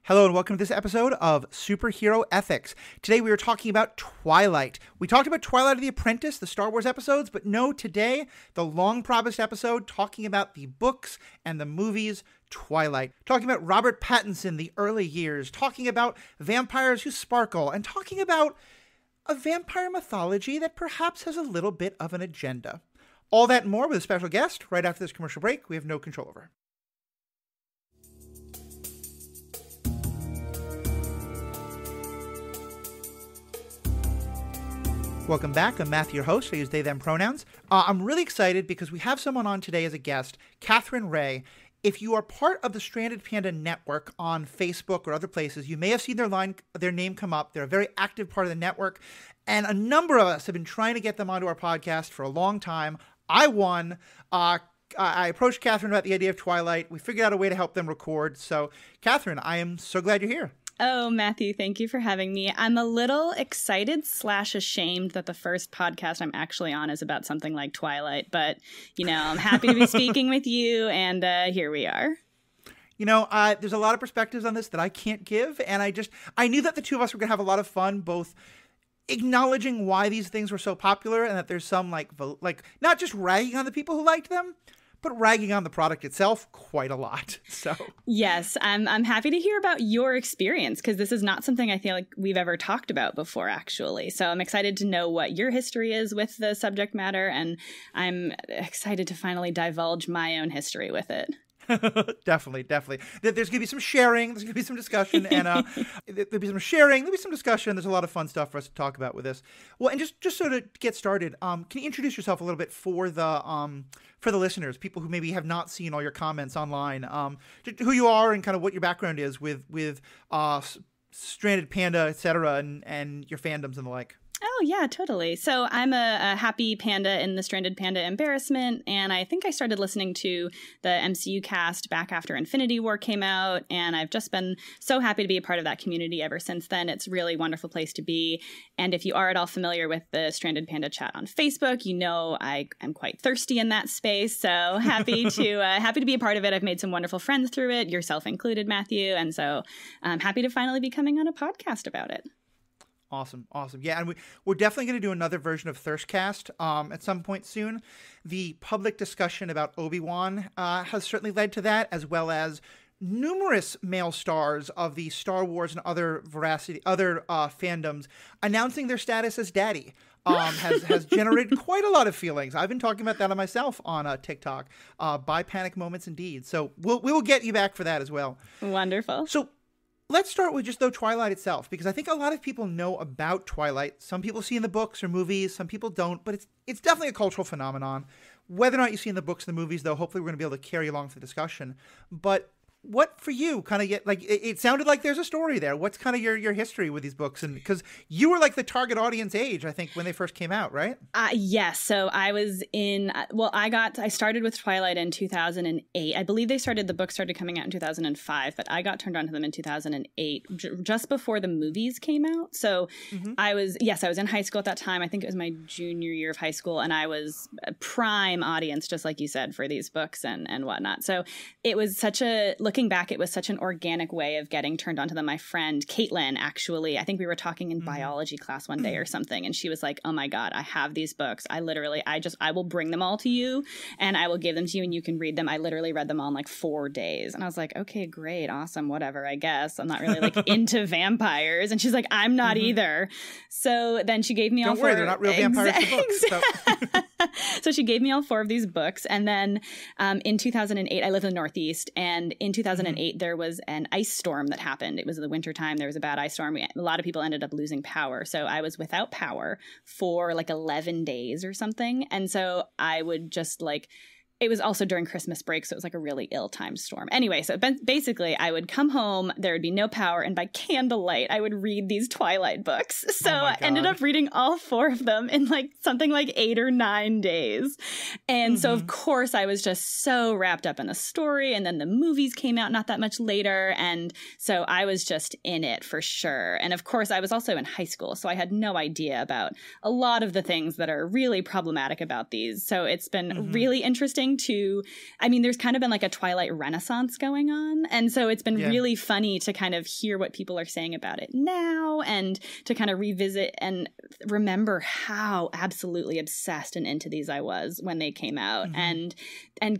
Hello and welcome to this episode of Superhero Ethics. Today we are talking about Twilight. We talked about Twilight of the Apprentice, the Star Wars episodes, but no, today, the long-promised episode talking about the books and the movies Twilight. Talking about Robert Pattinson, the early years, talking about vampires who sparkle, and talking about a vampire mythology that perhaps has a little bit of an agenda. All that and more with a special guest right after this commercial break we have no control over. Welcome back. I'm Matthew, your host. I use they, them pronouns. I'm really excited because we have someone on today as a guest, Catherine Ray. If you are part of the Stranded Panda network on Facebook or other places, you may have seen their name come up. They're a very active part of the network, and a number of us have been trying to get them onto our podcast for a long time. I won. I approached Catherine about the idea of Twilight. We figured out a way to help them record. So, Catherine, I am so glad you're here. Oh, Matthew, thank you for having me. I'm a little excited / ashamed that the first podcast I'm actually on is about something like Twilight. But, I'm happy to be speaking with you, and here we are. There's a lot of perspectives on this that I can't give, and I knew that the two of us were going to have a lot of fun, both acknowledging why these things were so popular and that there's some, like not just ragging on the people who liked them, but ragging on the product itself quite a lot. So yes, I'm happy to hear about your experience, because this is not something I feel like we've ever talked about before, actually. So I'm excited to know what your history is with the subject matter, and I'm excited to finally divulge my own history with it. Definitely. There's going to be some sharing. There's going to be some discussion, and there'll be some sharing. There'll be some discussion. There's a lot of fun stuff for us to talk about with this. Well, and just so to get started, can you introduce yourself a little bit for the listeners, people who maybe have not seen all your comments online, who you are and kind of what your background is with Stranded Panda, etc., and your fandoms and the like. Oh, yeah, totally. So I'm a happy panda in the Stranded Panda Embarrassment, and I think I started listening to the MCU cast back after Infinity War came out, and I've just been so happy to be a part of that community ever since then. It's a really wonderful place to be, and if you are at all familiar with the Stranded Panda chat on Facebook, you know I am quite thirsty in that space, so happy to be a part of it. I've made some wonderful friends through it, yourself included, Matthew, and so I'm happy to finally be coming on a podcast about it. Awesome. Yeah, and we're definitely going to do another version of Thirstcast at some point soon. The public discussion about Obi-Wan has certainly led to that, as well as numerous male stars of the Star Wars and other fandoms announcing their status as daddy. Has generated quite a lot of feelings. I've been talking about that on myself on TikTok. By panic moments indeed. So we will get you back for that as well. Wonderful. So let's start with just Twilight itself, because I think a lot of people know about Twilight. Some people see in the books or movies, some people don't, but it's definitely a cultural phenomenon. Whether or not you see in the books and the movies, though, hopefully we're going to be able to carry along the discussion. But what for you kind of it sounded like there's a story there. What's kind of your history with these books? And because you were like the target audience age, I think, when they first came out, right? Yes. So I was I started with Twilight in 2008. I believe the book started coming out in 2005, but I got turned on to them in 2008, just before the movies came out. So I was in high school at that time. I think it was my junior year of high school, and I was a prime audience, just like you said, for these books and whatnot. So it was looking back, it was such an organic way of getting turned on to them. My friend Caitlin, actually, I think we were talking in biology class one day or something, and she was like, oh my God, I have these books. I will bring them all to you, and I will give them to you, and you can read them. I literally read them all in like 4 days. And I was like, okay, great, awesome, whatever, I guess. I'm not really like into vampires. And she's like, I'm not either. So then she gave me all 4. Don't worry, they're not real vampires, the books. So. So she gave me all 4 of these books. And then in 2008, I live in the Northeast, and in 2008, there was an ice storm that happened. It was the winter time. There was a bad ice storm. A lot of people ended up losing power. So I was without power for like 11 days or something. And so I would just it was also during Christmas break, so it was like a really ill-timed storm. Anyway, so basically I would come home, there would be no power, and by candlelight, I would read these Twilight books. So I ended up reading all 4 of them in something like 8 or 9 days. And so, of course, I was just so wrapped up in the story, and then the movies came out not that much later, and so I was just in it for sure. And of course, I was also in high school, so I had no idea about a lot of the things that are really problematic about these. So it's been really interesting interesting I mean, there's kind of been like a Twilight renaissance going on. And so it's been really funny to kind of hear what people are saying about it now and to kind of revisit and remember how absolutely obsessed and into these I was when they came out, and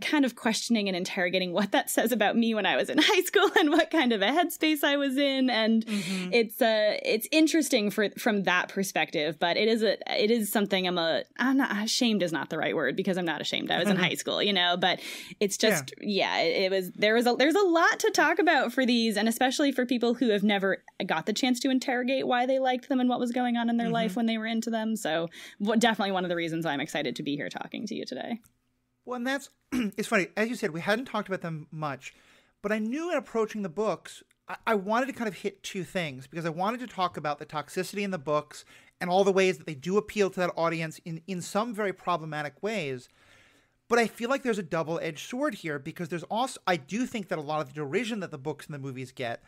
kind of questioning and interrogating what that says about me when I was in high school and what kind of a headspace I was in. And it's interesting from that perspective, but it is something I'm not ashamed is not the right word, because I'm not ashamed. I was in high school, but it's just, there's a lot to talk about for these, and especially for people who have never got the chance to interrogate why they liked them and what was going on in their life when they were into them. So definitely one of the reasons I'm excited to be here talking to you today. Well, and that's, it's funny, as you said, we hadn't talked about them much, but I knew in approaching the books, I wanted to kind of hit two things, because I wanted to talk about the toxicity in the books and all the ways that they do appeal to that audience in some very problematic ways. But I feel like there's a double-edged sword here, because there's also, I do think that a lot of the derision that the books and the movies get,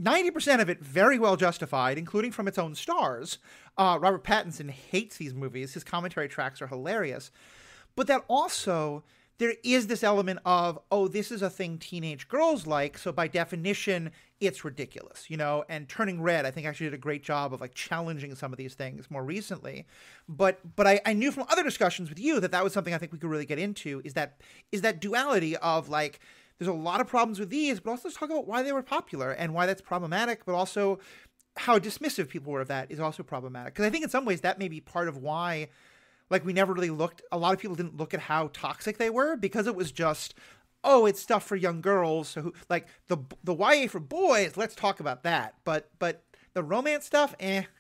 90% of it very well justified, including from its own stars. Robert Pattinson hates these movies. His commentary tracks are hilarious. But that also, there is this element of, oh, this is a thing teenage girls like, so by definition, it's ridiculous, and Turning Red, I think, actually did a great job of like challenging some of these things more recently. But I knew from other discussions with you that was something I think we could really get into, is that duality of like, there's a lot of problems with these, but also let's talk about why they were popular and why that's problematic, but also how dismissive people were of that is also problematic. Because I think in some ways that may be part of why, like, we never really looked, a lot of people didn't look at how toxic they were, because it was just, oh, it's stuff for young girls. So like the YA for boys, let's talk about that. But the romance stuff,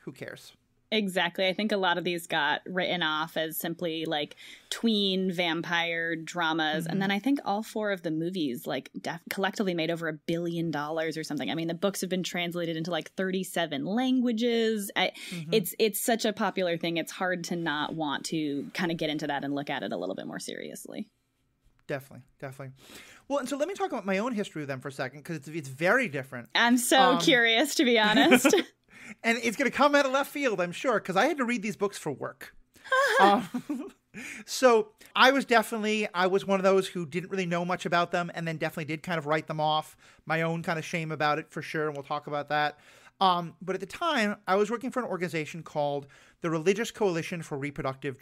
who cares? Exactly. I think a lot of these got written off as simply like tween vampire dramas. And then I think all four of the movies like collectively made over $1 billion or something. I mean, the books have been translated into like 37 languages. It's such a popular thing. It's hard to not want to kind of get into that and look at it a little bit more seriously. Definitely. Well, and so let me talk about my own history with them for a second, because it's very different. I'm so curious, to be honest. And it's going to come out of left field, I'm sure, because I had to read these books for work. So I was one of those who didn't really know much about them, and then definitely did kind of write them off. My own kind of shame about it, for sure, and we'll talk about that. But at the time, I was working for an organization called the Religious Coalition for Reproductive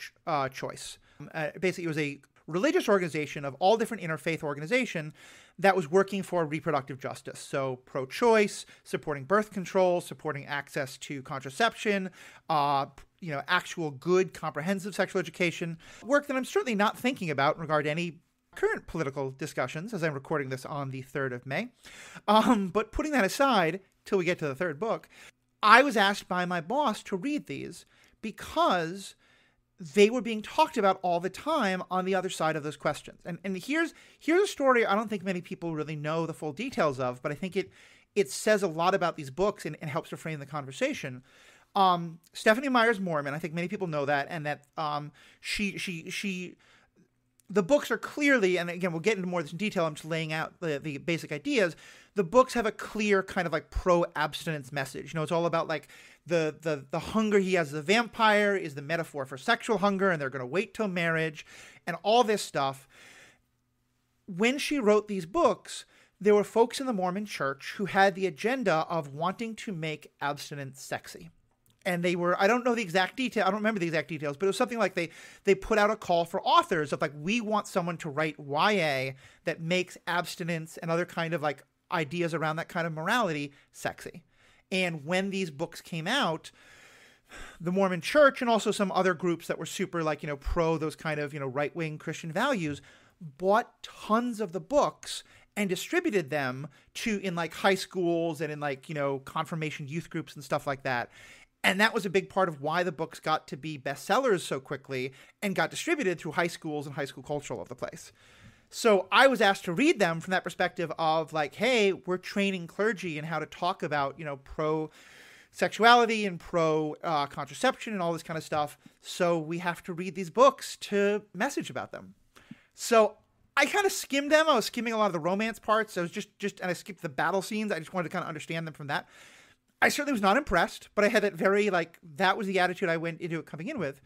Choice. Basically, it was a religious organization of all different interfaith organization that was working for reproductive justice. So pro-choice, supporting birth control, supporting access to contraception, actual good comprehensive sexual education. Work that I'm certainly not thinking about in regard to any current political discussions, as I'm recording this on the 3rd of May. But putting that aside, till we get to the third book, I was asked by my boss to read these because they were being talked about all the time on the other side of those questions. And here's a story I don't think many people really know the full details of, but I think it says a lot about these books and helps to frame the conversation. Stephanie Meyer's Mormon, I think many people know that, and that the books are clearly, and again, we'll get into more of this in detail, I'm just laying out the basic ideas. The books have a clear kind of like pro-abstinence message. It's all about like the hunger he has as a vampire is the metaphor for sexual hunger, and they're going to wait till marriage and all this stuff. When she wrote these books, there were folks in the Mormon church who had the agenda of wanting to make abstinence sexy. And they were, I don't know the exact detail, I don't remember the exact details, but it was something like they put out a call for authors of like, we want someone to write YA that makes abstinence and other kind of like ideas around that kind of morality sexy. And when these books came out, the Mormon church and also some other groups that were super like, pro those kind of, right-wing Christian values bought tons of the books and distributed them in like high schools and in like, confirmation youth groups and stuff like that. And that was a big part of why the books got to be bestsellers so quickly and got distributed through high schools and high school culture all over the place. So I was asked to read them from that perspective of like, hey, we're training clergy in how to talk about, pro-sexuality and pro-contraception and all this kind of stuff. So we have to read these books to message about them. So I kind of skimmed them. I was skimming a lot of the romance parts. I was just and I skipped the battle scenes. I just wanted to kind of understand them from that. I certainly was not impressed, but I had that that was the attitude I went into it coming in with.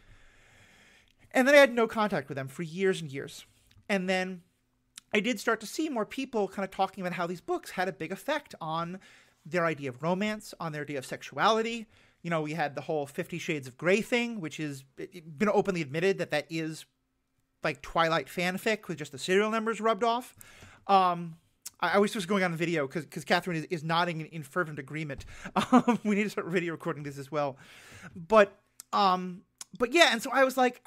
And then I had no contact with them for years and years. And then I did start to see more people kind of talking about how these books had a big effect on their idea of romance, on their idea of sexuality. You know, we had the whole 50 Shades of Grey thing, which is been openly admitted that is like Twilight fanfic with just the serial numbers rubbed off. I wish this was going on the video because Catherine is nodding in fervent agreement. We need to start video recording this as well. But yeah, and so I was like,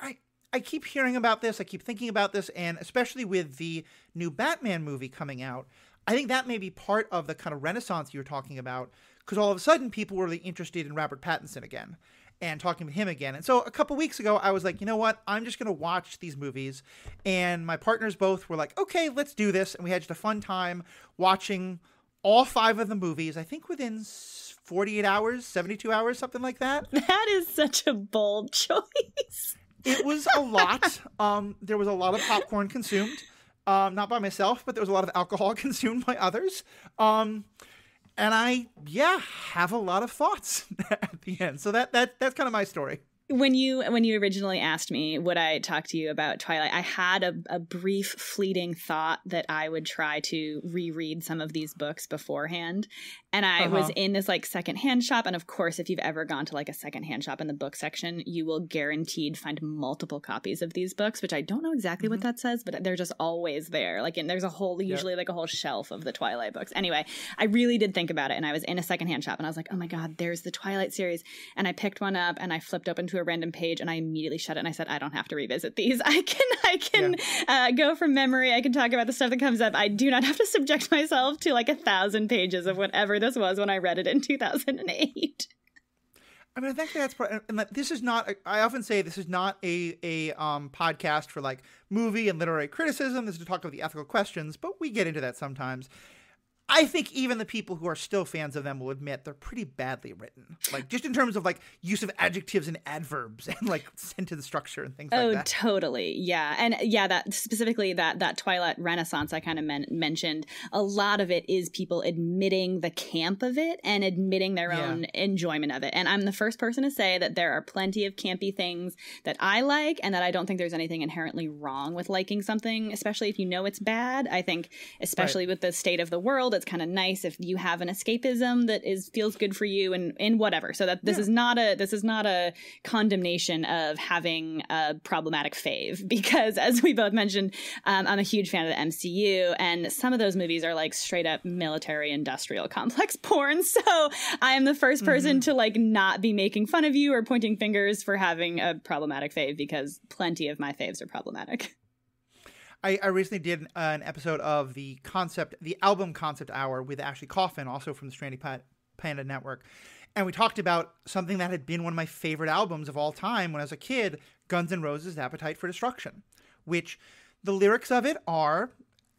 I keep hearing about this. I keep thinking about this. And especially with the new Batman movie coming out, I think that may be part of the kind of renaissance you were talking about, because all of a sudden people were really interested in Robert Pattinson again and talking with him again. And so a couple weeks ago, I was like, you know what? I'm just going to watch these movies. And my partners both were like, okay, let's do this. And we had just a fun time watching all 5 of the movies, I think within 48 hours, 72 hours, something like that. That is such a bold choice. It was a lot. There was a lot of popcorn consumed, not by myself, but there was a lot of alcohol consumed by others. And I have a lot of thoughts at the end. So that's kind of my story. When you originally asked me, would I talk to you about Twilight, I had a brief fleeting thought that I would try to reread some of these books beforehand. And I was in this like secondhand shop. And of course, if you've ever gone to like a secondhand shop in the book section, you will guaranteed find multiple copies of these books, which I don't know exactly what that says, but they're just always there. Like, and there's a whole, usually like a whole shelf of the Twilight books. Anyway, I really did think about it. And I was in a secondhand shop and I was like, oh my God, there's the Twilight series. And I picked one up and I flipped open to a random page and I immediately shut it. And I said, I don't have to revisit these. I can go from memory. I can talk about the stuff that comes up. I do not have to subject myself to like 1,000 pages of whatever this was when I read it in 2008. I mean, I think that's part, and this is not. I often say this is not a podcast for like movie and literary criticism. This is to talk about the ethical questions, but we get into that sometimes. I think even the people who are still fans of them will admit they're pretty badly written. Like, just in terms of, like, use of adjectives and adverbs and, like, sentence structure and things like that. Oh, totally. Yeah. And, yeah, that specifically that Twilight Renaissance I kind of mentioned, a lot of it is people admitting the camp of it and admitting their own enjoyment of it. And I'm the first person to say that there are plenty of campy things that I like and that I don't think there's anything inherently wrong with liking something, especially if you know it's bad. I think, especially with the state of the world, it's kind of nice if you have an escapism that feels good for you and whatever. So that this is not a condemnation of having a problematic fave, because as we both mentioned, I'm a huge fan of the MCU, and some of those movies are like straight up military industrial complex porn. So I am the first person to like not be making fun of you or pointing fingers for having a problematic fave, because plenty of my faves are problematic. I recently did an episode of the album concept hour with Ashley Coffin, also from the Stranded Panda Network. And we talked about something that had been one of my favorite albums of all time when I was a kid, Guns N' Roses' Appetite for Destruction, which the lyrics of it are,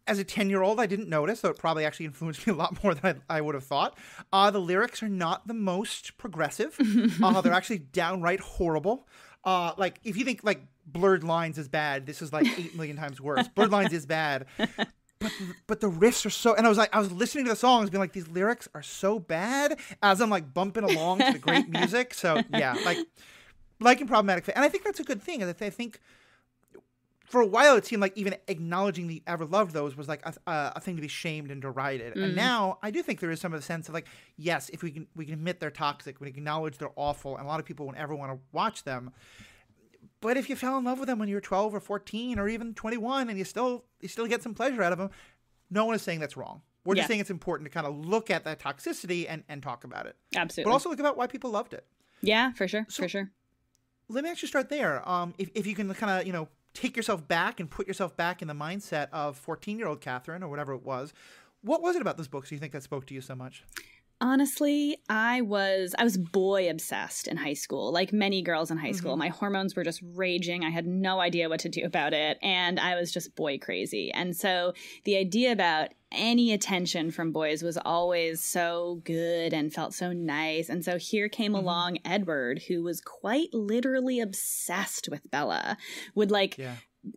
as a 10-year-old, I didn't notice, though it probably actually influenced me a lot more than I would have thought. The lyrics are not the most progressive. They're actually downright horrible. Like, if you think, like, Blurred Lines is bad, this is, like, 8 million times worse. Blurred Lines is bad. But the riffs are so... And I was listening to the songs being like, these lyrics are so bad as I'm, like, bumping along to the great music. So, yeah, liking problematic. And I think that's a good thing. I think for a while it seemed like even acknowledging the ever loved those was, like, a thing to be shamed and derided. And now I do think there is some of the sense of, like, yes, if we can admit they're toxic, we acknowledge they're awful, and a lot of people won't ever want to watch them. But if you fell in love with them when you were 12 or 14 or even 21 and you still get some pleasure out of them, no one is saying that's wrong. We're just saying it's important to kind of look at that toxicity and talk about it. Absolutely. But also look about why people loved it. Yeah, for sure. For sure. Let me actually start there. If you can kind of, take yourself back and put yourself back in the mindset of 14-year-old Catherine or whatever it was, what was it about those books you think that spoke to you so much? Honestly, I was boy obsessed in high school, like many girls in high school. My hormones were just raging. I had no idea what to do about it. And I was just boy crazy. And so the idea about any attention from boys was always so good and felt so nice. And so here came along Edward, who was quite literally obsessed with Bella, would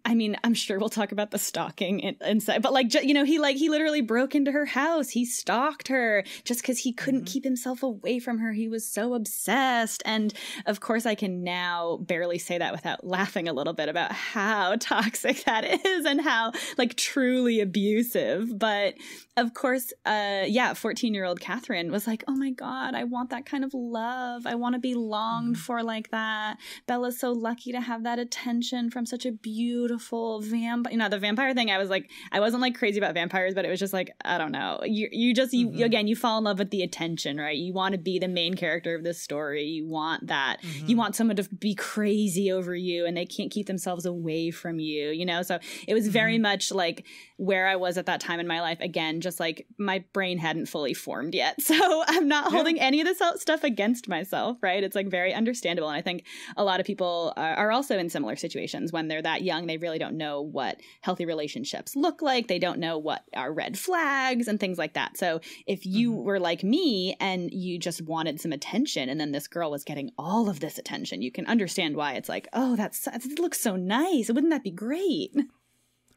I mean, I'm sure we'll talk about the stalking inside, but like, you know, he literally broke into her house. He stalked her just because he couldn't keep himself away from her. He was so obsessed. And of course, I can now barely say that without laughing a little bit about how toxic that is and how like truly abusive. But of course, 14-year-old Catherine was like, oh my God, I want that kind of love. I want to be longed for like that. Bella's so lucky to have that attention from such a beautiful vampire. You know, the vampire thing, I wasn't like crazy about vampires, but it was just like, I don't know. Again, you fall in love with the attention, right? You want to be the main character of this story. You want that. You want someone to be crazy over you and they can't keep themselves away from you, you know? So it was very much like where I was at that time in my life. Again, just like my brain hadn't fully formed yet. So I'm not holding any of this stuff against myself, right? It's like very understandable. And I think a lot of people are also in similar situations when they're that young. They really don't know what healthy relationships look like. They don't know what are red flags and things like that. So if you were like me and you just wanted some attention and then this girl was getting all of this attention, you can understand why it's like, oh, that looks so nice. Wouldn't that be great?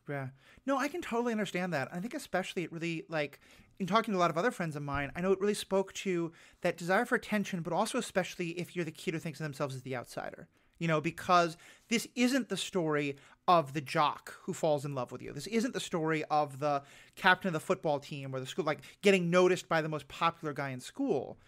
Yeah. No, I can totally understand that. I think especially it really, like, in talking to a lot of other friends of mine, I know it really spoke to that desire for attention, but also especially if you're the kid who thinks of themselves as the outsider, you know, because this isn't the story of the jock who falls in love with you. This isn't the story of the captain of the football team or the school, like getting noticed by the most popular guy in school.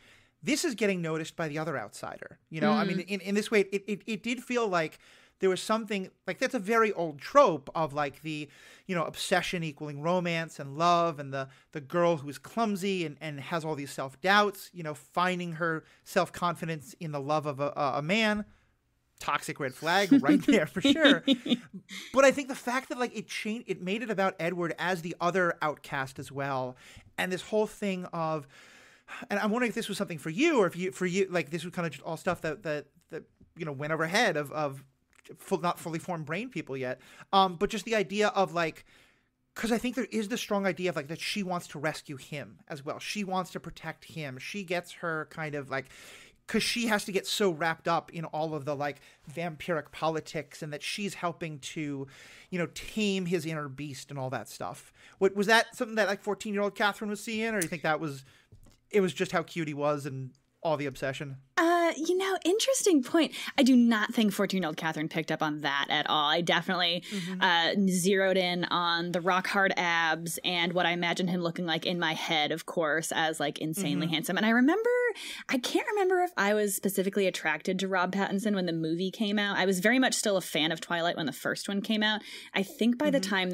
This is getting noticed by the other outsider, you know? I mean, in this way, it did feel like there was something like that's a very old trope of like the, you know, obsession equaling romance and love and the girl who's clumsy and has all these self-doubts, you know, finding her self-confidence in the love of a man. Toxic red flag right there for sure. But I think the fact that like it made it about Edward as the other outcast as well. And this whole thing of, and I'm wondering if this was something for you or if for you, like this was kind of just all stuff that you know, went overhead of not fully formed brain people yet. But just the idea of like, because I think there is this strong idea of like that she wants to rescue him as well. She wants to protect him. She gets her kind of like, because she has to get so wrapped up in all of the like vampiric politics and that she's helping to, you know, tame his inner beast and all that stuff. What was that something that like 14-year-old Catherine was seeing, or do you think it was just how cute he was and all the obsession? You know, interesting point. I do not think 14-year-old Catherine picked up on that at all. I definitely zeroed in on the rock hard abs and what I imagined him looking like in my head, of course, as like insanely handsome. And I can't remember if I was specifically attracted to Rob Pattinson when the movie came out. I was very much still a fan of Twilight when the first one came out. I think by the time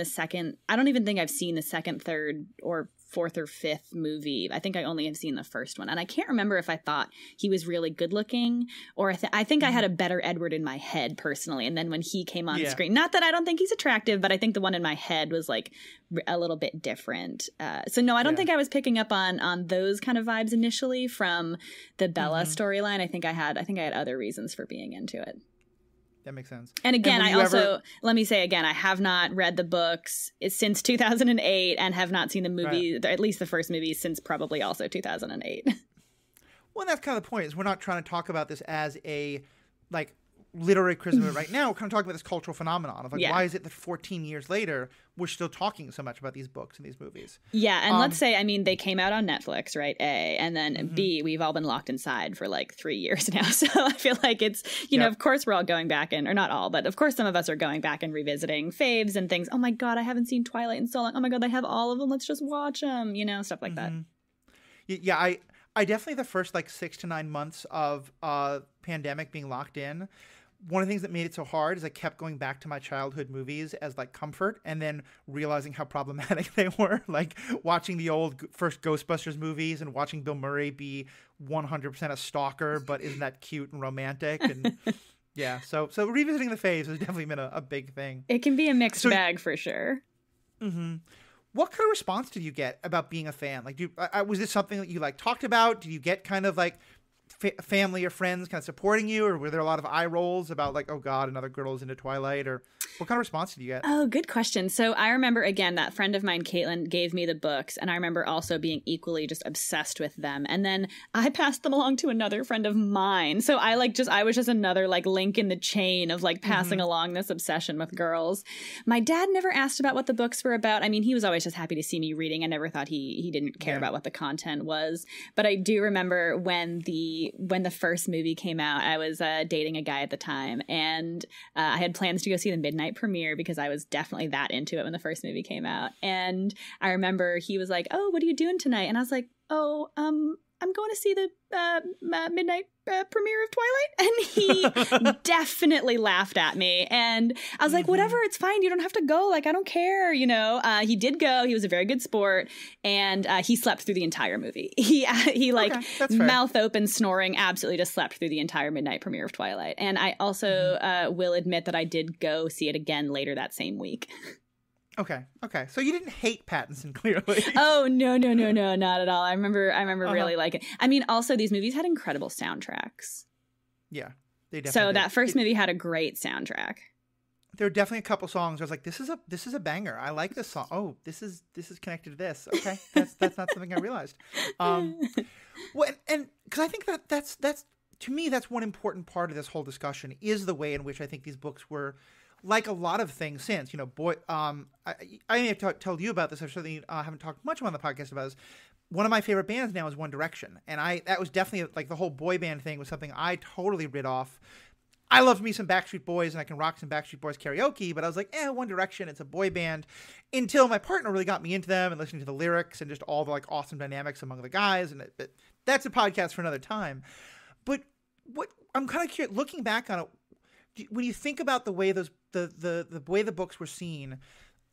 I don't even think I've seen the second, third, or fourth or fifth movie. I think I only have seen the first one. And I can't remember if I thought he was really good looking or I think I had a better Edward in my head personally. And then when he came on screen, not that I don't think he's attractive, but I think the one in my head was like a little bit different. So no, I don't think I was picking up on those kind of vibes initially from the Bella storyline. I think I had other reasons for being into it. That makes sense. And again, let me say again, I have not read the books since 2008 and have not seen the movie, at least the first movie, since probably also 2008. Well, that's kind of the point, is we're not trying to talk about this as a, like, literary criticism right now. We're kind of talking about this cultural phenomenon of, like, why is it that 14 years later we're still talking so much about these books and these movies? Yeah, and let's say, I mean, they came out on Netflix, right? A, and then B, we've all been locked inside for like 3 years now. So I feel like it's, you know, of course we're all going back or not all, but of course some of us are going back and revisiting faves and things. Oh my God, I haven't seen Twilight in so long. Oh my God, they have all of them. Let's just watch them, you know, stuff like that. Yeah, I definitely, the first like 6 to 9 months of pandemic being locked in, one of the things that made it so hard is I kept going back to my childhood movies as like comfort and then realizing how problematic they were. Like watching the old first Ghostbusters movies and watching Bill Murray be 100% a stalker, but isn't that cute and romantic? And yeah, so revisiting the faves has definitely been a big thing. It can be a mixed bag for sure. What kind of response did you get about being a fan? Like, was this something that you like talked about? Did you get kind of like family or friends kind of supporting you, or were there a lot of eye rolls about like, oh God, another girl is into Twilight, or what kind of response did you get? Oh, good question. So I remember, again, that friend of mine, Caitlin, gave me the books, and I remember also being equally just obsessed with them. And then I passed them along to another friend of mine. So I was just another like link in the chain of like passing along this obsession with girls. My dad never asked about what the books were about. I mean, he was always just happy to see me reading. I never thought he didn't care about what the content was. But I do remember when the first movie came out, I was dating a guy at the time, and I had plans to go see the midnight premiere because I was definitely that into it when the first movie came out. And I remember he was like, "Oh, what are you doing tonight?" And I was like, "Oh, I'm going to see the midnight premiere of Twilight." And he definitely laughed at me. And I was like, whatever, it's fine. You don't have to go. Like, I don't care. You know, he did go. He was a very good sport. And he slept through the entire movie. He like mouth open snoring, absolutely just slept through the entire midnight premiere of Twilight. And I also will admit that I did go see it again later that same week. Okay. So you didn't hate Pattinson, clearly. Oh, no, not at all. I remember really liking it. I mean, also, these movies had incredible soundtracks. Yeah, they definitely So did. that first movie had a great soundtrack. There were definitely a couple songs I was like, this is a banger. I like this song. Oh, this is connected to this. Okay, that's not something I realized. Well, and because I think that's to me, that's one important part of this whole discussion is the way in which I think these books were. Like a lot of things since, you know, I may have told you about this. I certainly haven't talked much on the podcast about this. One of my favorite bands now is One Direction. And that was definitely like the whole boy band thing was something I totally rid off. I love me some Backstreet Boys and I can rock some Backstreet Boys karaoke, but I was like, One Direction, it's a boy band, until my partner really got me into them and listening to the lyrics and just all the like awesome dynamics among the guys. And that's a podcast for another time. But what I'm kind of curious, looking back on it, when you think about the way the way the books were seen,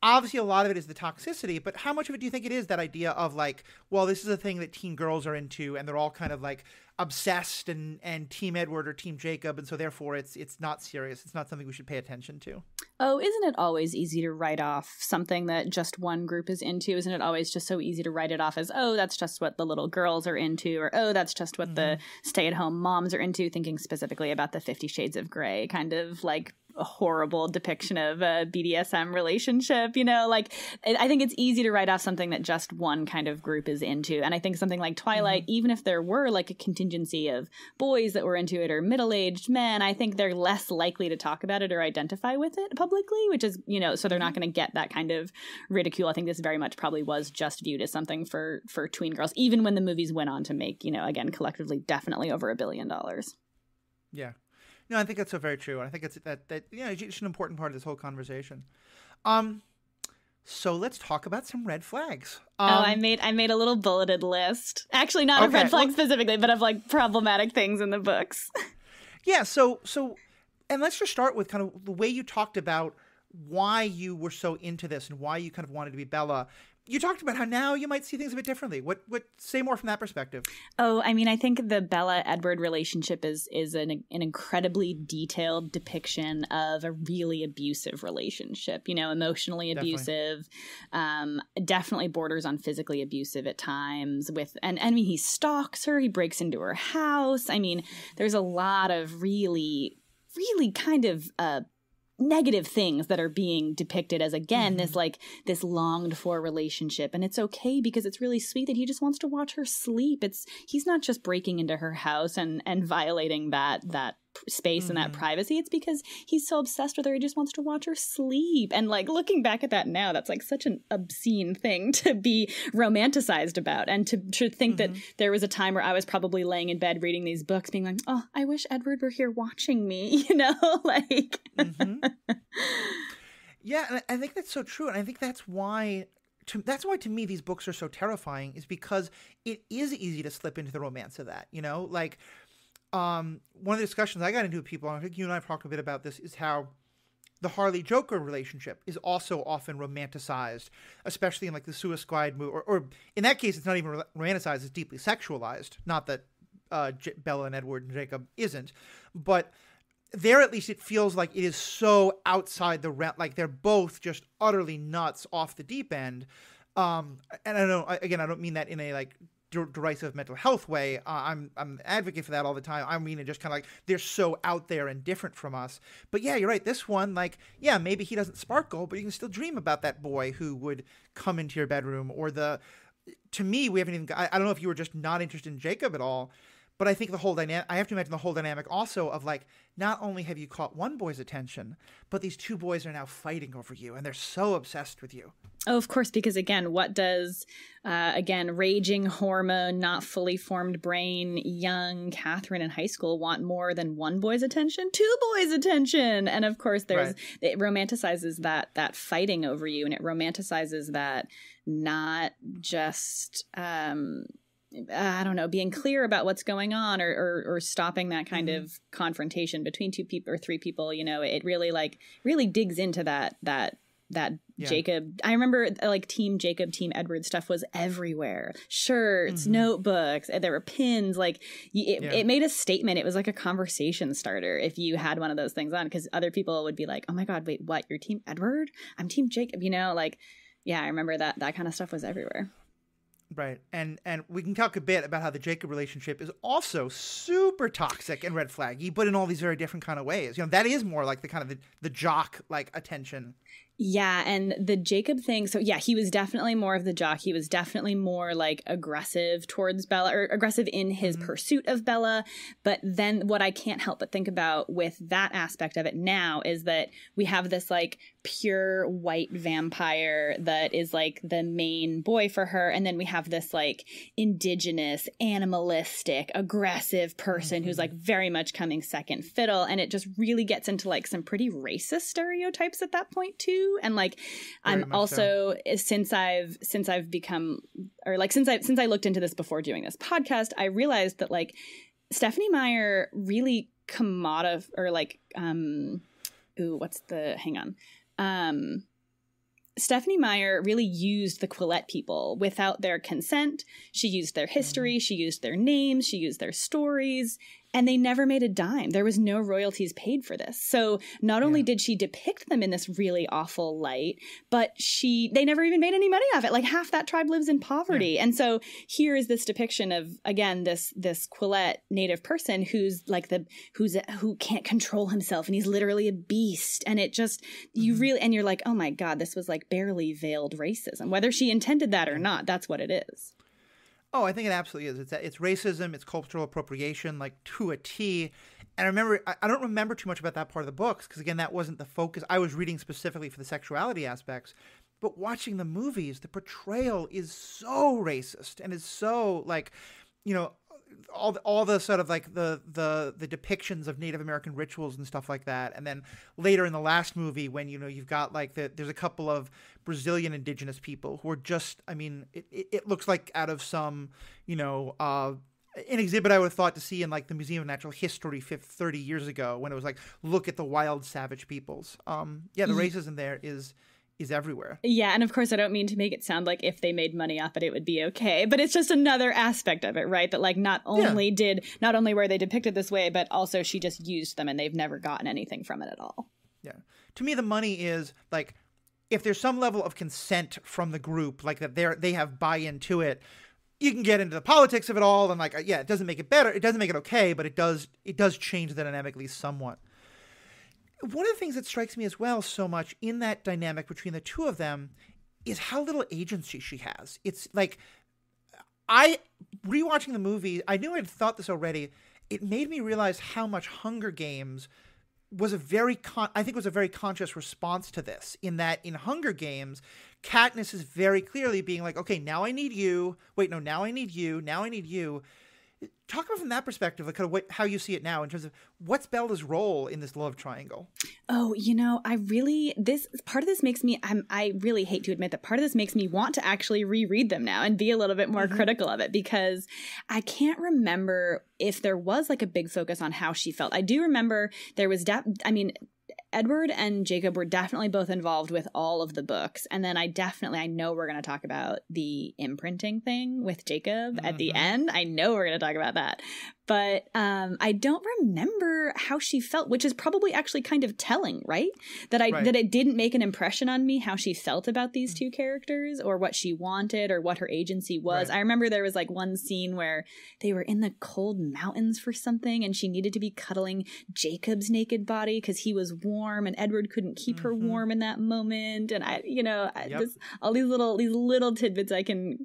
obviously a lot of it is the toxicity, but how much of it do you think it is that idea of like, well, this is a thing that teen girls are into and they're all kind of like obsessed and Team Edward or Team Jacob, and so therefore it's not serious. It's not something we should pay attention to. Oh, isn't it always easy to write off something that just one group is into? Isn't it always just so easy to write it off as, oh, that's just what the little girls are into, or oh, that's just what the stay-at-home moms are into, thinking specifically about the 50 Shades of Grey kind of like a horrible depiction of a BDSM relationship, you know, like I think it's easy to write off something that just one kind of group is into. And I think something like Twilight, even if there were like a contingency of boys that were into it or middle-aged men, I think they're less likely to talk about it or identify with it publicly, which is, you know, so they're not going to get that kind of ridicule. I think this very much probably was just viewed as something for tween girls, even when the movies went on to make, you know, again, collectively, definitely over $1 billion. Yeah. No, I think that's so very true. And I think it's that you know, it's an important part of this whole conversation. So let's talk about some red flags. I made a little bulleted list. Actually, not of red flags specifically, but of like problematic things in the books. Yeah. So, and let's just start with kind of the way you talked about why you were so into this and why you kind of wanted to be Bella. You talked about how now you might see things a bit differently. What say more from that perspective? Oh, I mean, I think the Bella-Edward relationship is an incredibly detailed depiction of a really abusive relationship, you know, emotionally abusive, definitely borders on physically abusive at times and I mean, he stalks her, he breaks into her house. I mean, there's a lot of really, really kind of, negative things that are being depicted as, again, this longed for relationship. And it's okay because it's really sweet that he just wants to watch her sleep. He's not just breaking into her house and violating that space and that privacy. It's because he's so obsessed with her, he just wants to watch her sleep. And like looking back at that now, that's like such an obscene thing to be romanticized about, and to think that there was a time where I was probably laying in bed reading these books being like, oh, I wish Edward were here watching me, you know, like Yeah, and I think that's so true. And I think that's why to me these books are so terrifying, is because it is easy to slip into the romance of that, you know, like one of the discussions I got into with people, and I think you and I talked a bit about this, is how the Harley-Joker relationship is also often romanticized, especially in like the Suicide Squad movie, or in that case, it's not even romanticized, it's deeply sexualized. Not that Bella and Edward and Jacob isn't, but there at least it feels like it is so outside the realm, like they're both just utterly nuts off the deep end. And I don't mean that in a like derisive mental health way. I'm an advocate for that all the time. I mean, it just kind of like they're so out there and different from us. But yeah, you're right. This one, like, yeah, maybe he doesn't sparkle, but you can still dream about that boy who would come into your bedroom. Or to me, we haven't even. I don't know if you were just not interested in Jacob at all. But I think the whole dynamic, I have to imagine the whole dynamic also of like, not only have you caught one boy's attention, but these two boys are now fighting over you and they're so obsessed with you. Oh, of course, because again, what does, raging hormone, not fully formed brain, young Catherine in high school want more than one boy's attention? Two boys' attention. And of course, it romanticizes that fighting over you, and it romanticizes that not just, being clear about what's going on or stopping that kind of confrontation between two people or three people. It really digs into that Jacob. I remember like Team Jacob, Team Edward stuff was everywhere. Shirts, notebooks, there were pins. Like it made a statement. It was like a conversation starter if you had one of those things on, because other people would be like, oh my God, wait, what? You're Team Edward? I'm Team Jacob. I remember that kind of stuff was everywhere. Right. And we can talk a bit about how the Jacob relationship is also super toxic and red flaggy, but in all these very different kind of ways. That is more like the kind of the jock like attention. Yeah, and the Jacob thing, so yeah, he was definitely more of the jock. He was definitely more like aggressive towards Bella, or aggressive in his pursuit of Bella. But then what I can't help but think about with that aspect of it now is that we have this like pure white vampire that is like the main boy for her. And then we have this like indigenous, animalistic, aggressive person who's like very much coming second fiddle. And it just really gets into like some pretty racist stereotypes at that point too. And like I'm also since I looked into this before doing this podcast, I realized that like Stephenie Meyer really Stephenie Meyer really used the Quillette people without their consent. She used their history, she used their names, she used their stories, and they never made a dime. There was no royalties paid for this. So not only did she depict them in this really awful light, but they never even made any money off it. Like half that tribe lives in poverty. Yeah. And so here is this depiction of, again, this Quillette native person who can't control himself, and he's literally a beast. And it just, and you're like, oh my God, this was like barely veiled racism. Whether she intended that or not, that's what it is. Oh, I think it absolutely is. It's racism, it's cultural appropriation, like to a T. And I don't remember too much about that part of the books because, again, that wasn't the focus. I was reading specifically for the sexuality aspects. But watching the movies, the portrayal is so racist and is so like, all the sort of like the depictions of Native American rituals and stuff like that. And then later in the last movie when, you've got like there's a couple of Brazilian indigenous people who are just, I mean, it looks like out of some, an exhibit I would have thought to see in like the Museum of Natural History 30 years ago when it was like, look at the wild savage peoples. The racism there is everywhere. Yeah, and of course I don't mean to make it sound like if they made money off it would be okay, but it's just another aspect of it, right? That like not only were they depicted this way, but also she just used them and they've never gotten anything from it at all. Yeah. To me, the money is like, if there's some level of consent from the group, like that they have buy-in to it, you can get into the politics of it all, and like, it doesn't make it better, it doesn't make it okay, but it does change the dynamic at least somewhat. One of the things that strikes me as well so much in that dynamic between the two of them is how little agency she has. It's like, rewatching the movie, I knew I'd thought this already. It made me realize how much Hunger Games was a very conscious response to this, in that in Hunger Games, Katniss is very clearly being like, okay, now I need you. Wait, no, now I need you. Now I need you. Talk about from that perspective, like kind of how you see it now in terms of what's Bella's role in this love triangle. Oh, this part of this makes me, I really hate to admit that part of this makes me want to actually reread them now and be a little bit more critical of it, because I can't remember if there was like a big focus on how she felt. I do remember there was, Edward and Jacob were definitely both involved with all of the books. And then I know we're going to talk about the imprinting thing with Jacob at the end. I know we're going to talk about that. But I don't remember how she felt, which is probably actually kind of telling, right? That it didn't make an impression on me how she felt about these two characters or what she wanted or what her agency was. I remember there was like one scene where they were in the cold mountains for something and she needed to be cuddling Jacob's naked body because he was warm and Edward couldn't keep her warm in that moment. And all these little tidbits I can,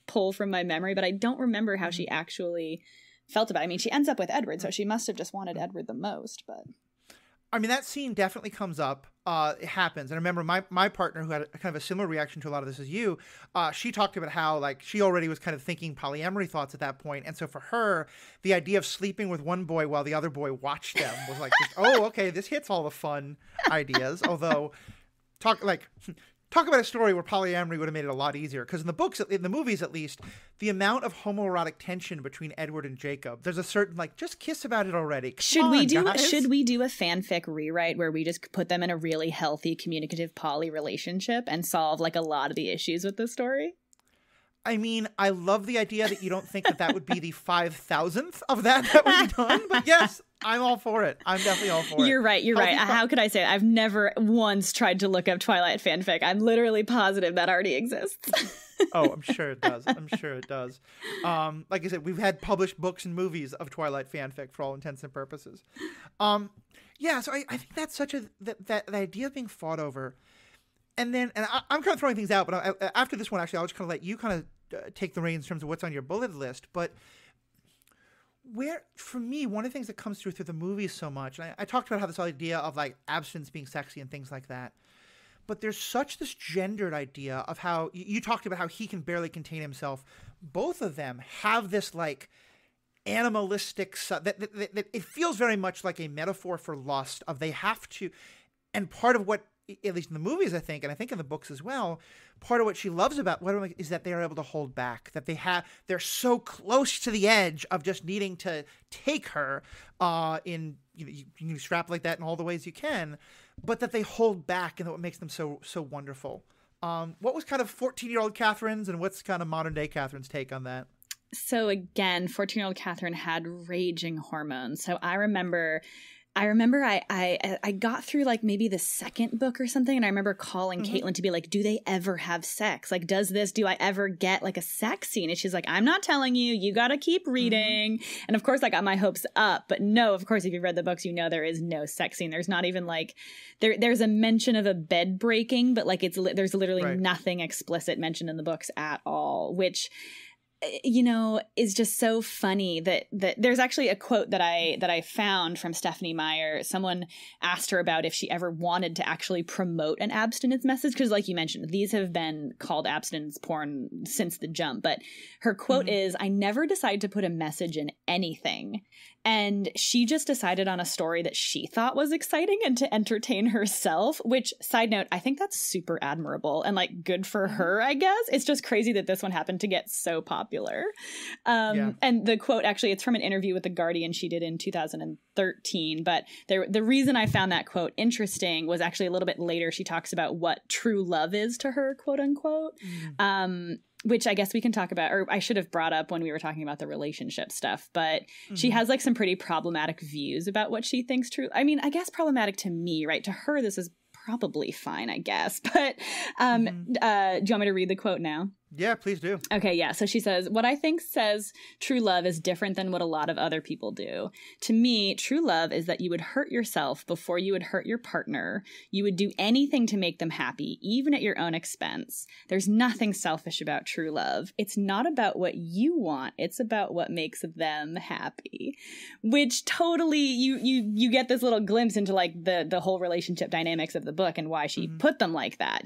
pull from my memory, but I don't remember how she actually felt about it. I mean, she ends up with Edward, so she must have just wanted Edward the most. But I mean, that scene definitely comes up. It happens. And I remember my partner, who had kind of a similar reaction to a lot of this as you, she talked about how like she already was kind of thinking polyamory thoughts at that point. And so for her, the idea of sleeping with one boy while the other boy watched them was like, oh, okay, this hits all the fun ideas. Although talk about a story where polyamory would have made it a lot easier. Because in the movies at least, the amount of homoerotic tension between Edward and Jacob, there's a certain like, just kiss about it already. Should we do a fanfic rewrite where we just put them in a really healthy communicative poly relationship and solve like a lot of the issues with the story? I mean, I love the idea that you don't think that would be the 5,000th of that would be done. But yes, I'm all for it. I'm definitely all for it. You're right. How could I say it? I've never once tried to look up Twilight fanfic. I'm literally positive that already exists. Oh, I'm sure it does. Like I said, we've had published books and movies of Twilight fanfic for all intents and purposes. So I think that's such that idea of being fought over. And I'm kind of throwing things out, but after this one, actually, I'll just kind of let you kind of take the reins in terms of what's on your bullet list. But for me, one of the things that comes through the movies so much, and I talked about how this idea of like abstinence being sexy and things like that, but there's such this gendered idea of how you talked about how he can barely contain himself. Both of them have this like animalistic that it feels very much like a metaphor for lust of they have to, and part of what, at least in the movies, I think, and I think in the books as well, part of what she loves about is that they are able to hold back, that they're so close to the edge of just needing to take her you can extrapolate that in all the ways you can, but that they hold back, and what makes them so wonderful. What was kind of 14-year-old Catherine's and what's kind of modern day Catherine's take on that? So again, 14-year-old Catherine had raging hormones. So I remember I got through like maybe the second book or something, and I remember calling Caitlin to be like, do they ever have sex? Like, do I ever get like a sex scene? And she's like, I'm not telling you, you got to keep reading. And of course I got my hopes up, but no, of course, if you've read the books, there is no sex scene. There's not even like, there's a mention of a bed breaking, but like there's literally nothing explicit mentioned in the books at all, which is just so funny that there's actually a quote that I found from Stephanie Meyer. Someone asked her about if she ever wanted to actually promote an abstinence message, because like you mentioned, these have been called abstinence porn since the jump. But her quote is, I never decided to put a message in anything. And she just decided on a story that she thought was exciting and to entertain herself, which, side note, I think that's super admirable and like good for her, I guess. It's just crazy that this one happened to get so popular. And the quote, actually, it's from an interview with The Guardian she did in 2013. But the reason I found that quote interesting was actually a little bit later. She talks about what true love is to her, quote unquote. Which I guess we can talk about, or I should have brought up when we were talking about the relationship stuff, but she has like some pretty problematic views about what she thinks true. I mean, I guess problematic to me, right? To her, this is probably fine, I guess. But do you want me to read the quote now? Yeah, please do. Okay, yeah. So she says, what I think says true love is different than what a lot of other people do. To me, true love is that you would hurt yourself before you would hurt your partner. You would do anything to make them happy, even at your own expense. There's nothing selfish about true love. It's not about what you want. It's about what makes them happy. Which totally, you get this little glimpse into like the whole relationship dynamics of the book and why she put them like that,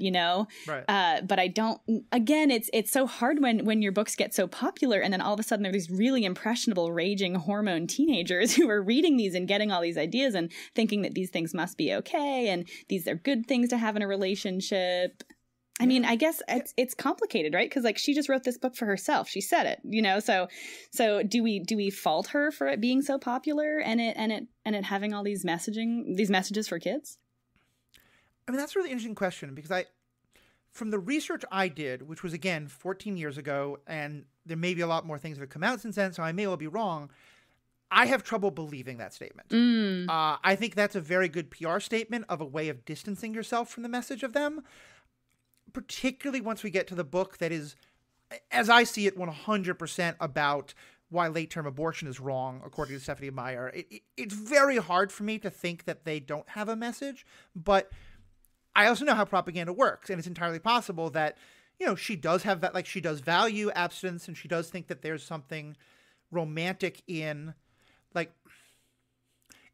Right. But I don't, again, it's so hard when your books get so popular and then all of a sudden there are these really impressionable, raging hormone teenagers who are reading these and getting all these ideas and thinking that these things must be okay and these are good things to have in a relationship. I mean, I guess it's complicated, right? Because like she just wrote this book for herself. She said it, So do we fault her for it being so popular and it having all these messages for kids? I mean, that's a really interesting question because from the research I did, which was, again, 14 years ago, and there may be a lot more things that have come out since then, so I may well be wrong, I have trouble believing that statement. I think that's a very good PR statement of a way of distancing yourself from the message of them, particularly once we get to the book that is, as I see it, 100% about why late-term abortion is wrong, according to Stephanie Meyer. It's very hard for me to think that they don't have a message, but I also know how propaganda works, and it's entirely possible that, you know, she does have that, like, she does value abstinence, and she does think that there's something romantic in, like,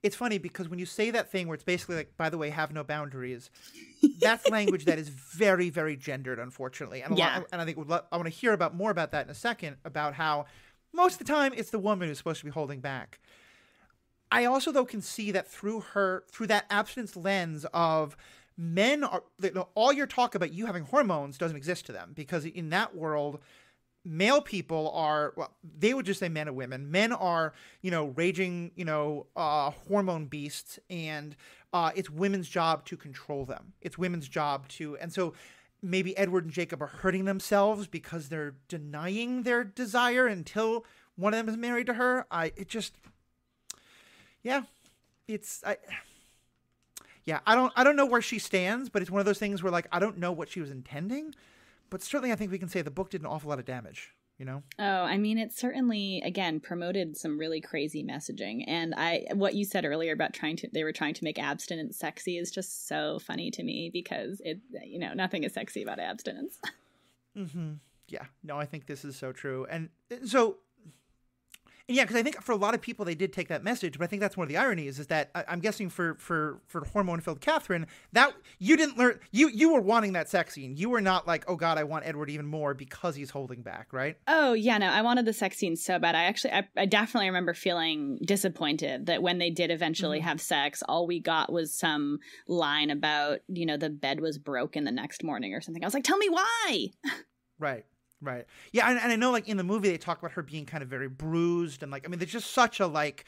it's funny because when you say that thing where it's basically like, by the way, have no boundaries, that's language that is very, very gendered, unfortunately. And and I think I want to hear more about that in a second, about how most of the time it's the woman who's supposed to be holding back. I also, though, can see that through that abstinence lens of men are, all your talk about you having hormones doesn't exist to them, because in that world, male people are, well, they would just say men and women. Men are, you know, raging, you know, hormone beasts, and it's women's job to control them. It's women's job to, and so maybe Edward and Jacob are hurting themselves because they're denying their desire until one of them is married to her. I don't know where she stands, but it's one of those things where, like, I don't know what she was intending, but certainly I think we can say the book did an awful lot of damage, you know? Oh, I mean, it certainly, again, promoted some really crazy messaging. And what you said earlier about they were trying to make abstinence sexy is just so funny to me, because nothing is sexy about abstinence. Mm-hmm. Yeah, no, I think this is so true. And so, yeah, because I think for a lot of people they did take that message, but I think that's one of the ironies, is that I'm guessing for hormone-filled Catherine, that you didn't learn, you were wanting that sex scene. You were not like, oh God, I want Edward even more because he's holding back, right? Oh yeah, no, I wanted the sex scene so bad. I definitely remember feeling disappointed that when they did eventually have sex, all we got was some line about, you know, the bed was broken the next morning or something. I was like, tell me why. Right. Right. Yeah. And I know, like, in the movie, they talk about her being kind of very bruised, and, like, I mean, there's just such a, like,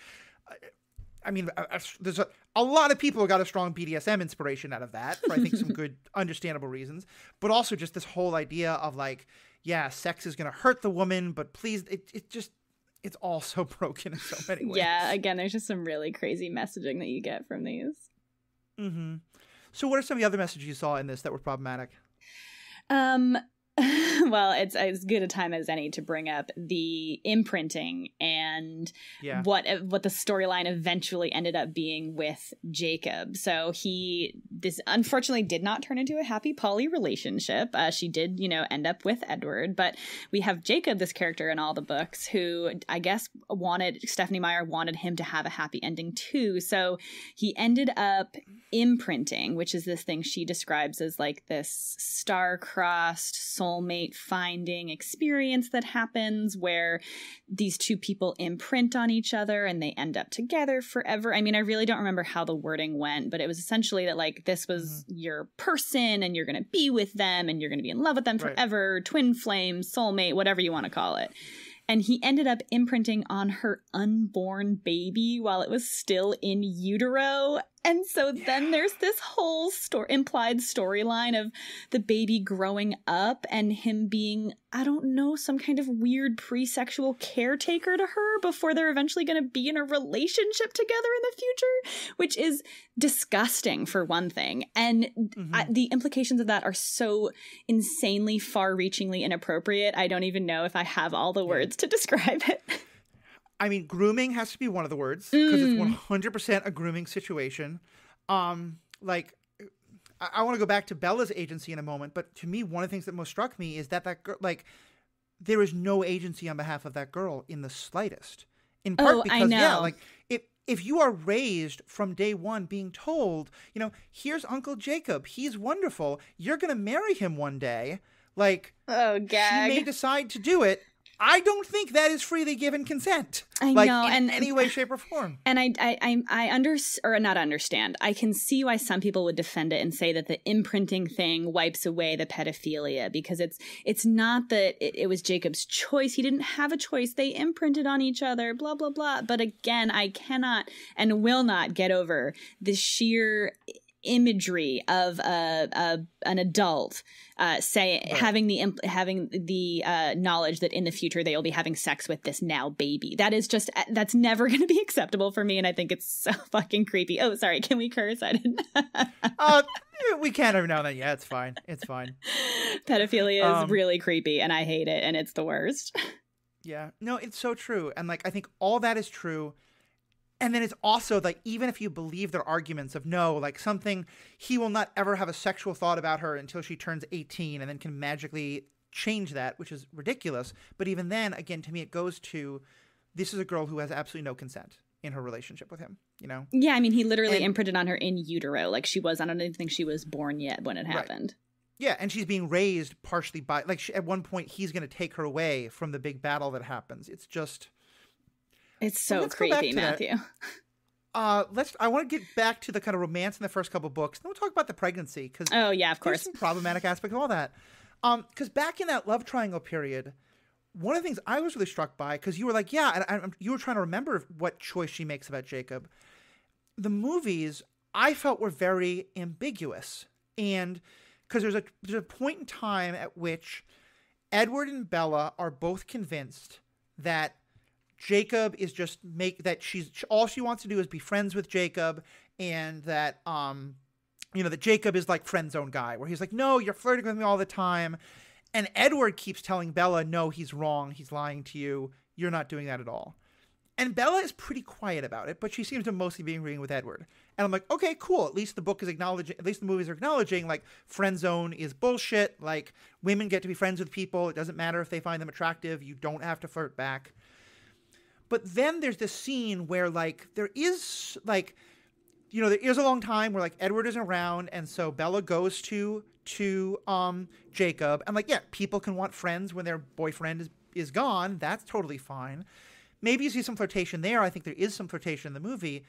there's a lot of people who got a strong BDSM inspiration out of that, for I think some good, understandable reasons, but also just this whole idea of, like, yeah, sex is going to hurt the woman, but please, it's all so broken in so many ways. Yeah. Again, there's just some really crazy messaging that you get from these. Mm-hmm. So what are some of the other messages you saw in this that were problematic? Well, it's as good a time as any to bring up the imprinting and what the storyline eventually ended up being with Jacob. So this unfortunately did not turn into a happy poly relationship. She did, you know, end up with Edward, but we have Jacob, this character in all the books, who I guess Stephanie Meyer wanted him to have a happy ending too. So he ended up imprinting, which is this thing she describes as like this star-crossed soulmate finding experience that happens where these two people imprint on each other and they end up together forever. I mean, I really don't remember how the wording went, but it was essentially that, like, this was your person and you're going to be with them and you're going to be in love with them forever, twin flame, soulmate, whatever you want to call it. And he ended up imprinting on her unborn baby while it was still in utero. And so then there's this whole implied storyline of the baby growing up and him being, I don't know, some kind of weird pre-sexual caretaker to her before they're eventually going to be in a relationship together in the future, which is disgusting for one thing. And the implications of that are so insanely far-reachingly inappropriate. I don't even know if I have all the words to describe it. I mean, grooming has to be one of the words, because it's 100% a grooming situation. Like, I want to go back to Bella's agency in a moment, but to me, one of the things that most struck me is that girl, like, there is no agency on behalf of that girl in the slightest. In part because, like, if you are raised from day one being told, you know, here's Uncle Jacob, he's wonderful, you're going to marry him one day, like, gag. She may decide to do it. I don't think that is freely given consent. I know, in any way, shape, or form. And not understand. I can see why some people would defend it and say that the imprinting thing wipes away the pedophilia, because it's not that it was Jacob's choice. He didn't have a choice. They imprinted on each other, blah, blah, blah. But again, I cannot and will not get over the sheer imagery of an adult having the knowledge that in the future they will be having sex with this now baby. That's never going to be acceptable for me, and I think it's so fucking creepy. Oh, sorry, can we curse? I didn't. We can every now and then. Yeah, it's fine. It's fine. Pedophilia is really creepy, and I hate it, and it's the worst. Yeah, no, it's so true, and like I think all that is true. And then it's also like, even if you believe their arguments of no, like something, he will not ever have a sexual thought about her until she turns 18 and then can magically change that, which is ridiculous. But even then, again, to me, it goes to, this is a girl who has absolutely no consent in her relationship with him, you know? Yeah, I mean, he literally imprinted on her in utero. Like I don't even think she was born yet when it happened. Right. Yeah, and she's being raised partially by, like at one point, he's going to take her away from the big battle that happens. It's just... It's so creepy, Matthew. I want to get back to the kind of romance in the first couple of books. Then we'll talk about the pregnancy. Oh, yeah, of course. There's some problematic aspects of all that. Because back in that love triangle period, one of the things I was really struck by, because you were like, yeah, and you were trying to remember what choice she makes about Jacob. The movies, I felt, were very ambiguous. And because there's a point in time at which Edward and Bella are both convinced that Jacob is just that all she wants to do is be friends with Jacob, and that that Jacob is like friend zone guy, where he's like, no, you're flirting with me all the time, and Edward keeps telling Bella, no, he's wrong, he's lying to you, you're not doing that at all. And Bella is pretty quiet about it, but she seems to mostly be agreeing with Edward. And I'm like, okay, cool. At least the movies are acknowledging like friend zone is bullshit. Like women get to be friends with people. It doesn't matter if they find them attractive. You don't have to flirt back. But then there's this scene where like there is a long time where like Edward isn't around, and so Bella goes to Jacob, and like, yeah, people can want friends when their boyfriend is gone. That's totally fine. Maybe you see some flirtation there. I think there is some flirtation in the movie,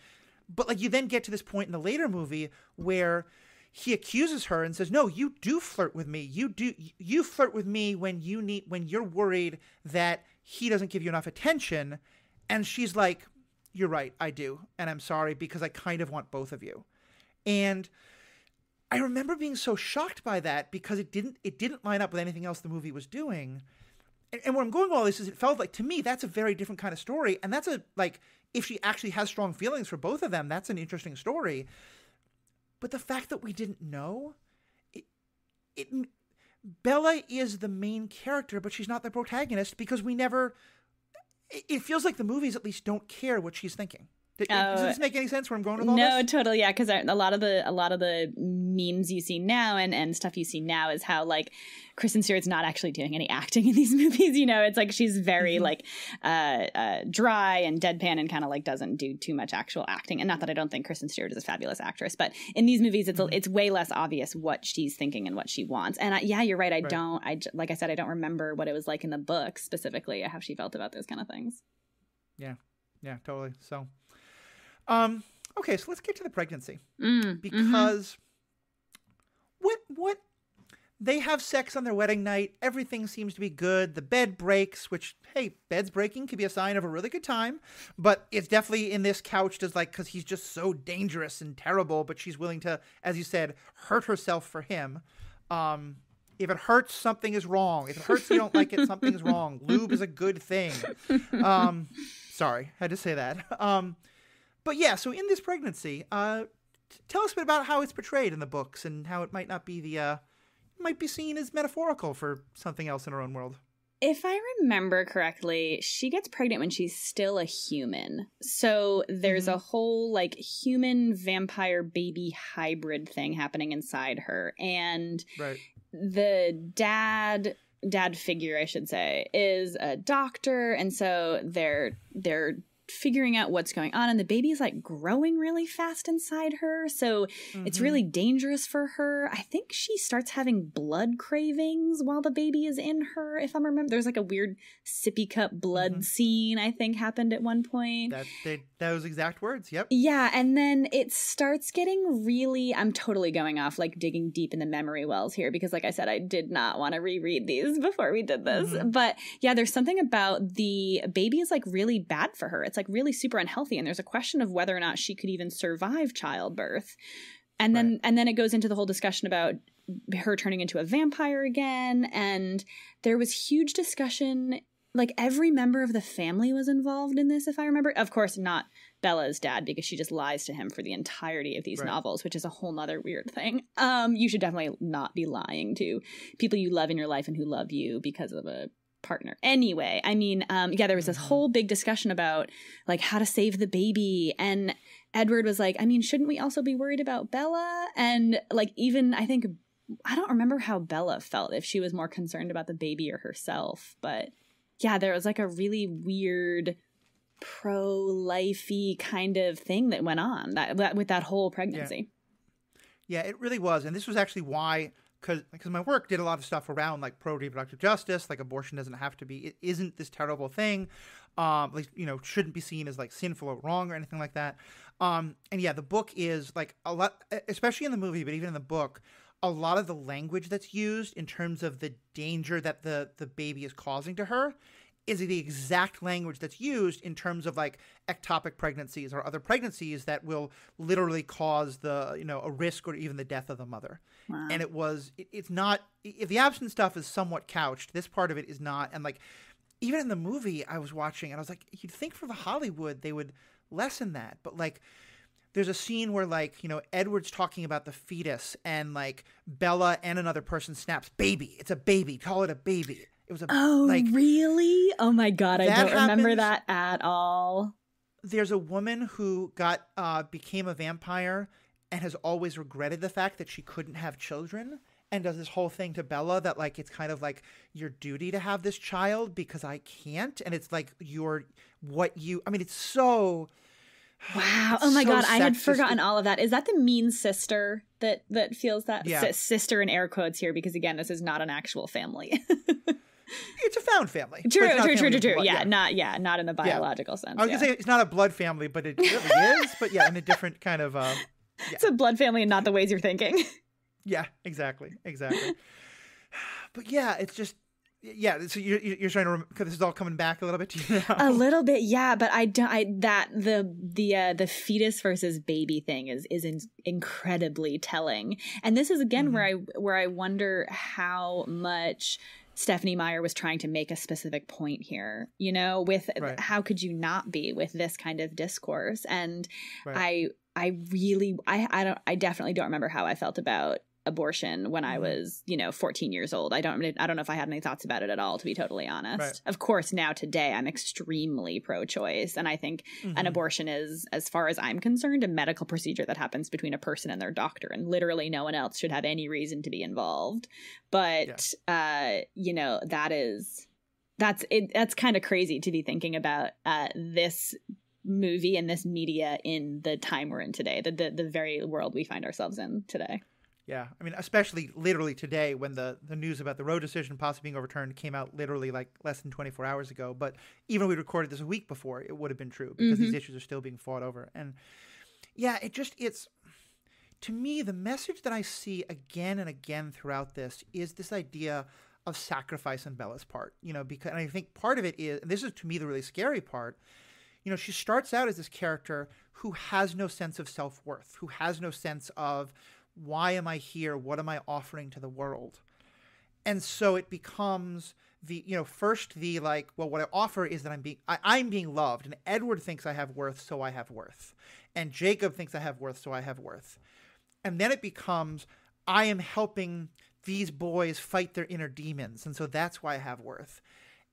but like you then get to this point in the later movie where he accuses her and says, no, you do flirt with me. You flirt with me when you're worried that he doesn't give you enough attention. And she's like, you're right, I do. And I'm sorry, because I kind of want both of you. And I remember being so shocked by that, because it didn't line up with anything else the movie was doing. And where I'm going with all this is, it felt like, to me, that's a very different kind of story. And that's if she actually has strong feelings for both of them, that's an interesting story. But the fact that we didn't know, Bella is the main character, but she's not the protagonist, because we never... It feels like the movies at least don't care what she's thinking. Does this make any sense where I'm going with all this? No, totally, yeah, because a lot of the memes you see now and stuff you see now is how like Kristen Stewart's not actually doing any acting in these movies. You know, it's like she's very like dry and deadpan and kind of like doesn't do too much actual acting. And not that I don't think Kristen Stewart is a fabulous actress, but in these movies it's way less obvious what she's thinking and what she wants. And yeah, you're right. Like I said, I don't remember what it was like in the book specifically, how she felt about those kind of things. Yeah, totally. So. Okay, so let's get to the pregnancy, because what they have sex on their wedding night. Everything seems to be good. The bed breaks, which, hey, beds breaking could be a sign of a really good time, but it's definitely in this couched as like, because he's just so dangerous and terrible, but she's willing to, as you said, hurt herself for him. If it hurts, something is wrong. If it hurts, you don't like it, something's wrong. Lube is a good thing. Sorry, had to say that. But yeah, so in this pregnancy, tell us a bit about how it's portrayed in the books and how it might not be might be seen as metaphorical for something else in her own world. If I remember correctly, she gets pregnant when she's still a human. So there's a whole like human vampire baby hybrid thing happening inside her. And the dad figure, I should say, is a doctor. And so they're figuring out what's going on, and the baby is like growing really fast inside her, so it's really dangerous for her. I think she starts having blood cravings while the baby is in her, if I'm remembering. There's like a weird sippy cup blood scene, I think, happened at one point. Those exact words. Yep. Yeah, and then it starts getting really, I'm totally going off like digging deep in the memory wells here, because like I said, I did not want to reread these before we did this. But yeah, there's something about the baby is like really bad for her. It's like really super unhealthy, and there's a question of whether or not she could even survive childbirth. And then it goes into the whole discussion about her turning into a vampire again. And there was huge discussion. Like, every member of the family was involved in this, if I remember. Of course, not Bella's dad, because she just lies to him for the entirety of these novels, which is a whole nother weird thing. You should definitely not be lying to people you love in your life and who love you because of a partner. Anyway, I mean, there was this whole big discussion about, like, how to save the baby. And Edward was like, I mean, shouldn't we also be worried about Bella? And, like, even, I don't remember how Bella felt, if she was more concerned about the baby or herself, but... yeah, there was like a really weird pro-lifey kind of thing that went on that with that whole pregnancy. Yeah, it really was. And this was actually why, because my work did a lot of stuff around like pro-reproductive justice, like abortion doesn't have to be, it isn't this terrible thing, like, you know, shouldn't be seen as like sinful or wrong or anything like that. And yeah, the book is like a lot, especially in the movie, but even in the book, a lot of the language that's used in terms of the danger that the baby is causing to her is the exact language that's used in terms of like ectopic pregnancies or other pregnancies that will literally cause a risk or even the death of the mother. Wow. And it's not, if the absent stuff is somewhat couched, this part of it is not. And like, even in the movie I was watching and I was like, you'd think for the Hollywood, they would lessen that. But like, there's a scene where, like, you know, Edward's talking about the fetus and, like, Bella and another person snaps, baby, it's a baby, call it a baby. It was really? Oh, my God, I don't remember that at all. There's a woman who became a vampire and has always regretted the fact that she couldn't have children and does this whole thing to Bella that, like, it's kind of like your duty to have this child because I can't. And it's like it's so... Wow. Oh my God. I had forgotten all of that. Is that the mean sister that feels that? Yeah. Sister in air quotes here, because again, this is not an actual family. It's a found family. True. Yeah. Not in a biological sense. I was going to say it's not a blood family, but it really is. But yeah, in a different kind of... It's a blood family and not the ways you're thinking. Yeah, exactly. But yeah, it's just... yeah, so you're trying to remember, because this is all coming back a little bit to you now. A little bit, yeah, but the fetus versus baby thing is incredibly telling, and this is again where I wonder how much Stephenie Meyer was trying to make a specific point here. You know, with how could you not be with this kind of discourse? And I definitely don't remember how I felt about abortion when I was, 14 years old. I don't know if I had any thoughts about it at all, to be totally honest. Right. Of course, now today I'm extremely pro-choice, and I think an abortion is, as far as I'm concerned, a medical procedure that happens between a person and their doctor, and literally no one else should have any reason to be involved. But that's kind of crazy to be thinking about this movie and this media in the time we're in today, the very world we find ourselves in today. Yeah, I mean, especially literally today when the news about the Roe decision possibly being overturned came out literally like less than 24 hours ago. But even if we recorded this a week before, it would have been true because these issues are still being fought over. And yeah, it's to me, the message that I see again and again throughout this is this idea of sacrifice on Bella's part, because and I think part of it is, and this is to me the really scary part, she starts out as this character who has no sense of self-worth, who has no sense of, why am I here? What am I offering to the world? And so it becomes first what I offer is that I'm being loved, and Edward thinks I have worth, so I have worth. And Jacob thinks I have worth, so I have worth. And then it becomes, I am helping these boys fight their inner demons, and so that's why I have worth.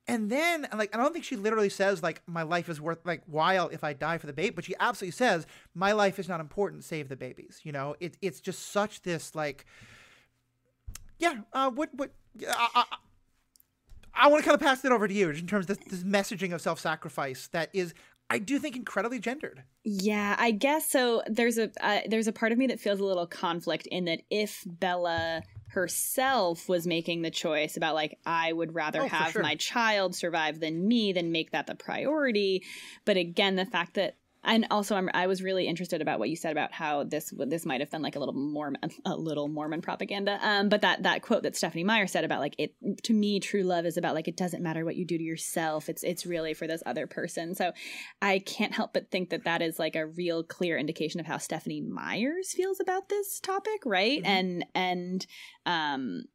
And then, I don't think she literally says, my life is worth, while if I die for the baby, but she absolutely says, my life is not important, save the babies. It's just such this, I want to kind of pass it over to you in terms of this messaging of self-sacrifice that is, I do think, incredibly gendered. Yeah, I guess so. There's a part of me that feels a little conflict in that if Bella herself was making the choice about I would rather have my child survive than me, then make that the priority. But again, the fact that And also, I was really interested about what you said about how this might have been like a little Mormon propaganda. But that quote that Stephanie Meyer said about like it, to me, true love is about like it doesn't matter what you do to yourself. It's really for this other person. So I can't help but think that is like a real clear indication of how Stephanie Meyers feels about this topic, right? Mm-hmm. And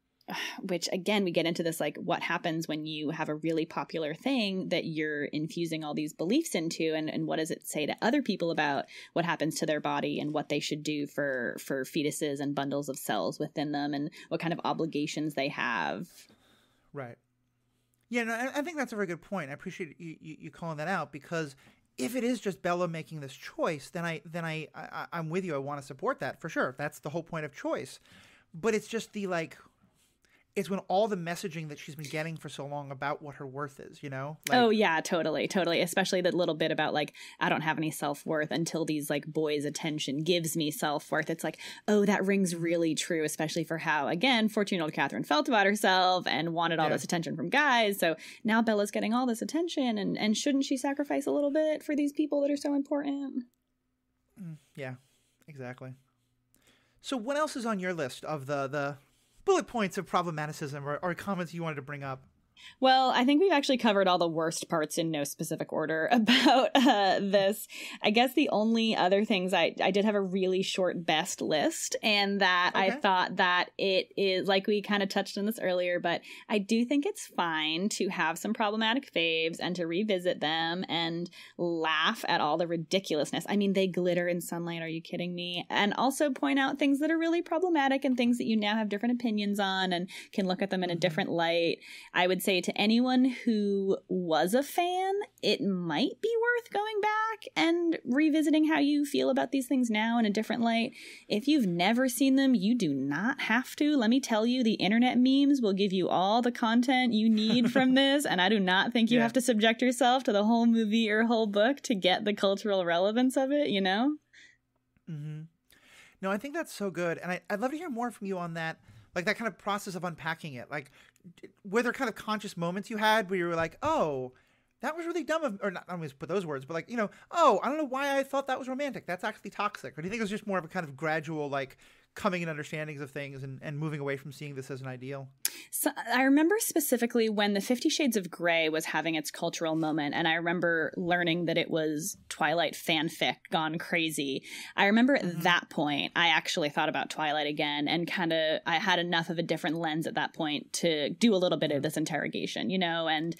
which again, we get into this, like what happens when you have a really popular thing that you're infusing all these beliefs into, and what does it say to other people about what happens to their body and what they should do for fetuses and bundles of cells within them, and what kind of obligations they have. Right. Yeah, no, I think that's a very good point. I appreciate you calling that out, because if it is just Bella making this choice, then I'm with you. I want to support that for sure. That's the whole point of choice. But it's just it's when all the messaging that she's been getting for so long about what her worth is, you know? Like, oh yeah, totally. Especially that little bit about like, I don't have any self-worth until these like boys' attention gives me self-worth. It's like, oh, that rings really true, especially for how, again, 14-year-old Catherine felt about herself and wanted all this attention from guys. So now Bella's getting all this attention, and shouldn't she sacrifice a little bit for these people that are so important? Yeah, exactly. So what else is on your list of the bullet points of problematicism or comments you wanted to bring up? Well, I think we've actually covered all the worst parts in no specific order about this. I guess the only other things, I did have a really short best list, and that I thought that it is, like we kind of touched on this earlier, but I do think it's fine to have some problematic faves and to revisit them and laugh at all the ridiculousness. I mean, they glitter in sunlight. Are you kidding me? And also point out things that are really problematic and things that you now have different opinions on and can look at them in a different light. I would say to anyone who was a fan, it might be worth going back and revisiting how you feel about these things now in a different light. If you've never seen them, you do not have to. Let me tell you, the internet memes will give you all the content you need from this, and I do not think you have to subject yourself to the whole movie or whole book to get the cultural relevance of it, you know? Mm-hmm. No, I think that's so good, and I'd love to hear more from you on that, like that kind of process of unpacking it. Like, were there kind of conscious moments you had where you were like, oh, that was really dumb of, or not, I don't always put those words, but like, you know, oh, I don't know why I thought that was romantic. That's actually toxic. Or do you think it was just more of a kind of gradual, like, coming in understandings of things and moving away from seeing this as an ideal? So I remember specifically when the 50 Shades of Grey was having its cultural moment, and I remember learning that it was Twilight fanfic gone crazy. I remember at that point, I actually thought about Twilight again, and I had enough of a different lens at that point to do a little bit of this interrogation, you know, and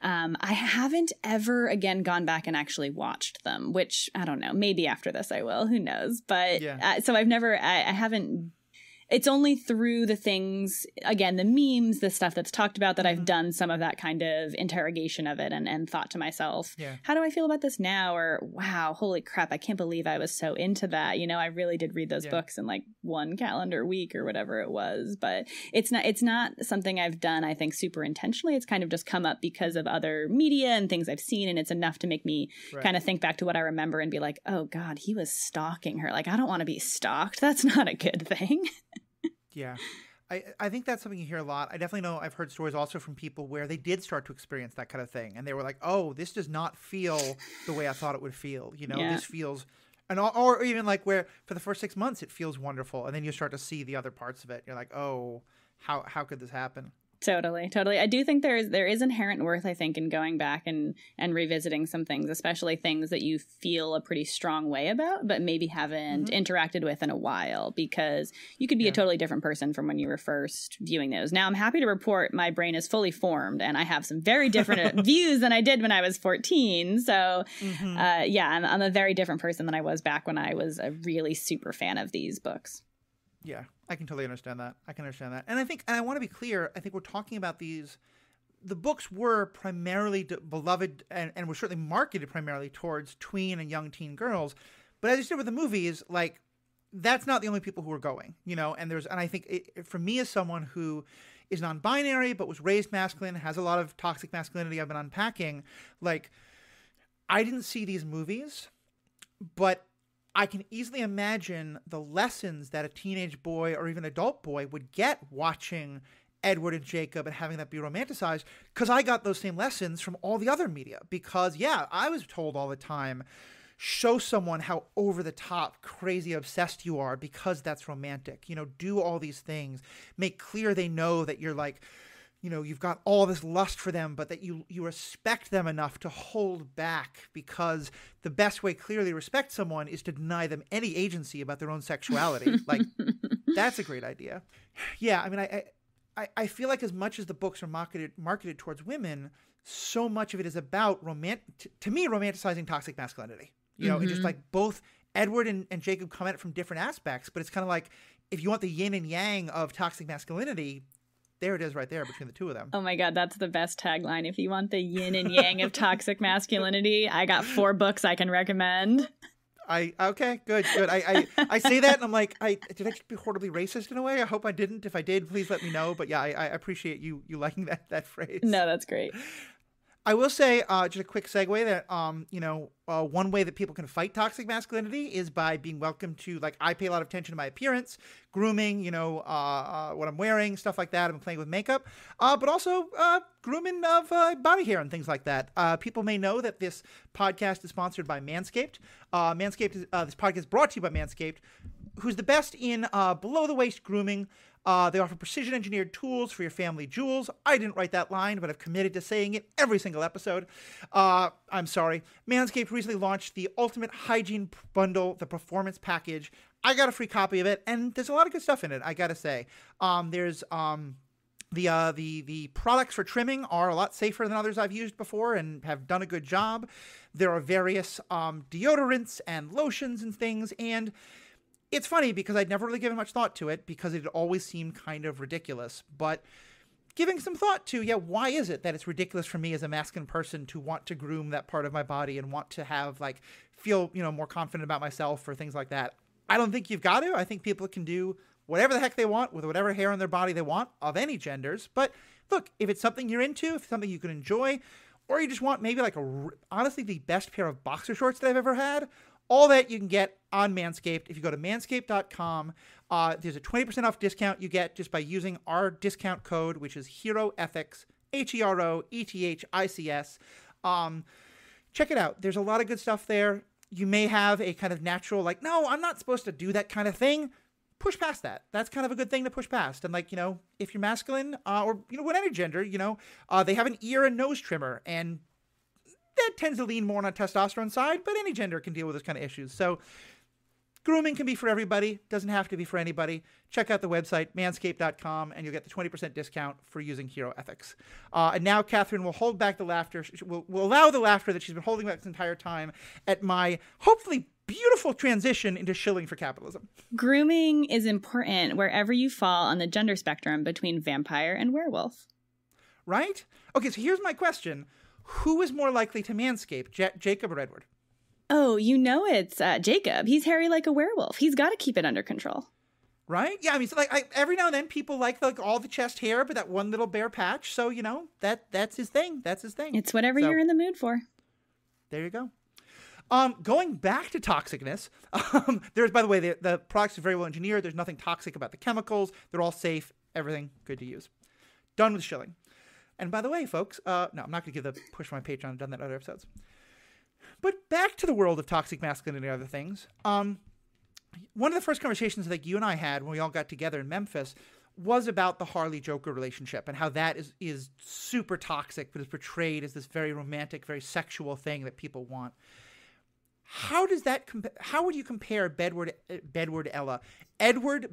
I haven't ever again gone back and actually watched them, which I don't know, maybe after this I will, who knows, but so I haven't. It's only through the things, again, the memes, the stuff that's talked about, that I've done some of that kind of interrogation of it and thought to myself, how do I feel about this now? Or, wow, holy crap, I can't believe I was so into that. You know, I really did read those books in like one calendar week or whatever it was. But it's not something I've done, I think, super intentionally. It's kind of just come up because of other media and things I've seen. And it's enough to make me kind of think back to what I remember and be like, oh, God, he was stalking her. Like, I don't want to be stalked. That's not a good thing. Yeah. I think that's something you hear a lot. I definitely know I've heard stories also from people where they did start to experience that kind of thing. And they were like, oh, this does not feel the way I thought it would feel. You know, this feels, or even like where for the first 6 months, it feels wonderful. And then you start to see the other parts of it. You're like, oh, how could this happen? Totally. I do think there is inherent worth, I think, in going back and revisiting some things, especially things that you feel a pretty strong way about, but maybe haven't interacted with in a while, because you could be a totally different person from when you were first viewing those. Now, I'm happy to report my brain is fully formed and I have some very different views than I did when I was 14. So, I'm a very different person than I was back when I was a really super fan of these books. Yeah, I can totally understand that. And I want to be clear, I think we're talking about the books were primarily beloved and were certainly marketed primarily towards tween and young teen girls. But as you said with the movies, like, that's not the only people who are going, you know, and I think for me as someone who is non-binary but was raised masculine, has a lot of toxic masculinity I've been unpacking, like, I didn't see these movies, but I can easily imagine the lessons that a teenage boy or even adult boy would get watching Edward and Jacob and having that be romanticized, because I got those same lessons from all the other media. Because, I was told all the time, show someone how over the top, crazy obsessed you are because that's romantic. You know, do all these things. Make clear they know that you're like, you know, you've got all this lust for them, but that you respect them enough to hold back, because the best way clearly to respect someone is to deny them any agency about their own sexuality. Like, that's a great idea. Yeah, I mean, I feel like as much as the books are marketed towards women, so much of it is about to me, romanticizing toxic masculinity. You know, and just like both Edward and Jacob come at it from different aspects, but it's kind of like, if you want the yin and yang of toxic masculinity, there it is right there between the two of them. Oh my God, that's the best tagline. If you want the yin and yang of toxic masculinity, I got 4 books I can recommend. Okay, good. I say that and I'm like, did I just be horribly racist in a way? I hope I didn't. If I did, please let me know. But yeah, I appreciate you liking that phrase. No, that's great. I will say, just a quick segue, that one way that people can fight toxic masculinity is by being welcome to, like, I pay a lot of attention to my appearance, grooming, what I'm wearing, stuff like that. I'm playing with makeup, but also grooming of body hair and things like that. People may know that this podcast is sponsored by Manscaped. This podcast is brought to you by Manscaped, who's the best in below the waist grooming. They offer precision-engineered tools for your family jewels. I didn't write that line, but I've committed to saying it every single episode. I'm sorry. Manscaped recently launched the Ultimate Hygiene Bundle, the Performance Package. I got a free copy of it, and there's a lot of good stuff in it, I gotta say. There's the products for trimming are a lot safer than others I've used before and have done a good job. There are various deodorants and lotions and things, and it's funny because I'd never really given much thought to it because it always seemed kind of ridiculous. But giving some thought to, why is it that it's ridiculous for me as a masculine person to want to groom that part of my body and want to have, like, feel, more confident about myself or things like that? I don't think you've got to. I think people can do whatever the heck they want with whatever hair on their body they want, of any genders. But look, if it's something you're into, if it's something you can enjoy, or you just want maybe like honestly the best pair of boxer shorts that I've ever had, all that you can get on Manscaped. If you go to manscaped.com, there's a 20% off discount you get just by using our discount code, which is HeroEthics, HeroEthics. Check it out. There's a lot of good stuff there. You may have a kind of natural, like, no, I'm not supposed to do that kind of thing. Push past that. That's kind of a good thing to push past. And, like, if you're masculine or, whatever gender, they have an ear and nose trimmer, and that tends to lean more on a testosterone side, but any gender can deal with those kind of issues. So grooming can be for everybody. Doesn't have to be for anybody. Check out the website, manscaped.com, and you'll get the 20% discount for using Hero Ethics. And now Catherine will hold back the laughter. Will allow the laughter that she's been holding back this entire time at my hopefully beautiful transition into shilling for capitalism. Grooming is important wherever you fall on the gender spectrum between vampire and werewolf. Right? Okay, so here's my question. Who is more likely to manscape, Jacob or Edward? Oh, it's Jacob. He's hairy like a werewolf. He's got to keep it under control. Right? Yeah, I mean, so every now and then people like all the chest hair, but that one little bare patch. So, that's his thing. That's his thing. It's whatever you're in the mood for. There you go. Going back to toxicness, there's, by the way, the products are very well engineered. There's nothing toxic about the chemicals. They're all safe. Everything good to use. Done with shilling. And by the way, folks, no, I'm not going to give the push for my Patreon. I've done that in other episodes. But back to the world of toxic masculinity and other things. One of the first conversations that you and I had when we all got together in Memphis was about the Harley-Joker relationship and how that is super toxic, but is portrayed as this very romantic, very sexual thing that people want. How does that how would you compare Edward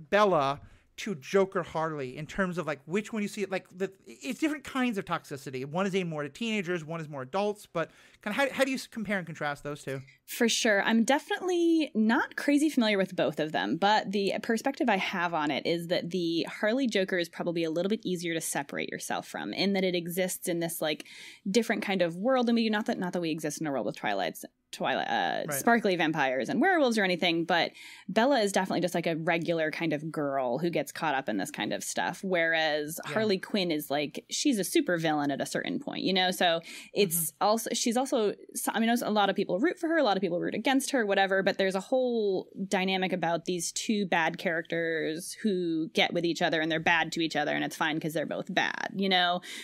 Bella to Joker Harley in terms of, like, which one you see it, like, it's different kinds of toxicity. One is aimed more at teenagers, one is more adults, but kind of how do you compare and contrast those two? For sure. I'm definitely not crazy familiar with both of them, but the perspective I have on it is that the Harley Joker is probably a little bit easier to separate yourself from, in that it exists in this, like, different kind of world, and we do not that we exist in a world with Twilight, right, sparkly vampires and werewolves or anything, but Bella is definitely just like a regular kind of girl who gets caught up in this kind of stuff, whereas Harley Quinn is like, she's a super villain at a certain point, so it's she's also, I mean, a lot of people root for her, a lot of people root against her, whatever, but there's a whole dynamic about these two bad characters who get with each other and they're bad to each other, and it's fine because they're both bad,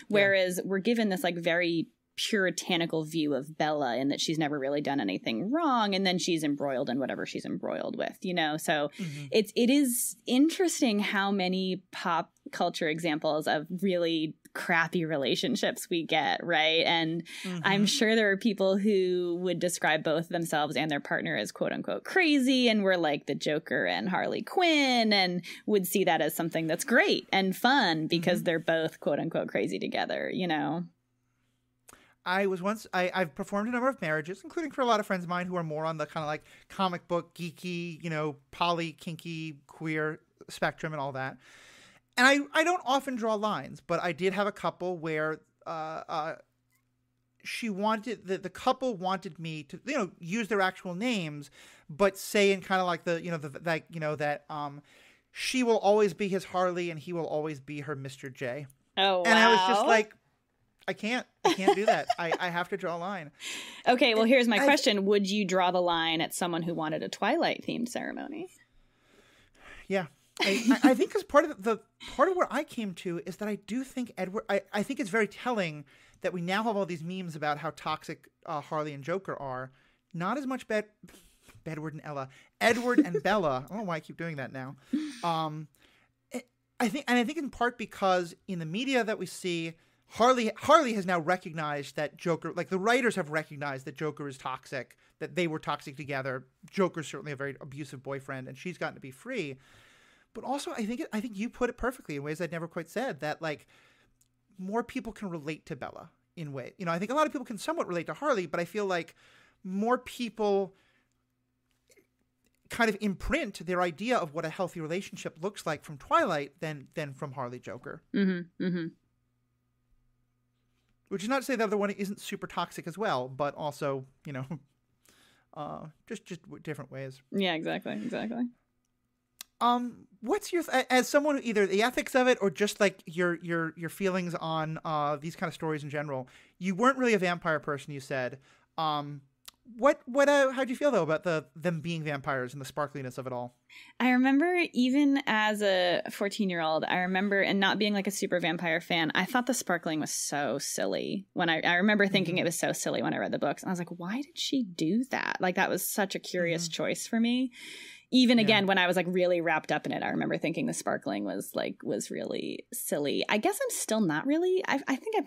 whereas we're given this, like, very puritanical view of Bella in that she's never really done anything wrong, and then she's embroiled in whatever she's embroiled with, you know? So it is interesting how many pop culture examples of really crappy relationships we get, right? And I'm sure there are people who would describe both themselves and their partner as quote unquote crazy, and we're like the Joker and Harley Quinn, and would see that as something that's great and fun because they're both quote unquote crazy together, you know? I've performed a number of marriages, including for a lot of friends of mine who are more on the kind of like comic book, geeky, you know, poly, kinky, queer spectrum and all that. And I don't often draw lines, but I did have a couple where the couple wanted me to, you know, use their actual names, but say in kind of like that she will always be his Harley and he will always be her Mr. J. Oh, wow. And I was just like, I can't do that. I have to draw a line. Okay, well, here's my question. Would you draw the line at someone who wanted a Twilight themed ceremony? Yeah. I think because part of where I came to is that I do think I think it's very telling that we now have all these memes about how toxic Harley and Joker are. Not as much Edward and Ella. Edward and Bella. I don't know why I keep doing that now. I think in part because in the media that we see, Harley has now recognized that Joker, like the writers have recognized that Joker is toxic, that they were toxic together. Joker's certainly a very abusive boyfriend, and she's gotten to be free. But also, I think you put it perfectly in ways I'd never quite said, that like more people can relate to Bella in ways. You know, I think a lot of people can somewhat relate to Harley, but I feel like more people kind of imprint their idea of what a healthy relationship looks like from Twilight than from Harley Joker. Which is not to say the other one isn't super toxic as well, but also, you know, just different ways. Yeah, exactly. What's your as someone who either the ethics of it or just like your feelings on these kind of stories in general? You weren't really a vampire person, you said. How'd you feel though about them being vampires and the sparkliness of it all? I remember even as a 14-year-old, and not being like a super vampire fan, I thought the sparkling was so silly. When I remember thinking it was so silly when I read the books, and I was like, why did she do that? Like that was such a curious choice for me. Even again, when I was like really wrapped up in it, I remember thinking the sparkling was really silly. I guess I'm still not really. I think I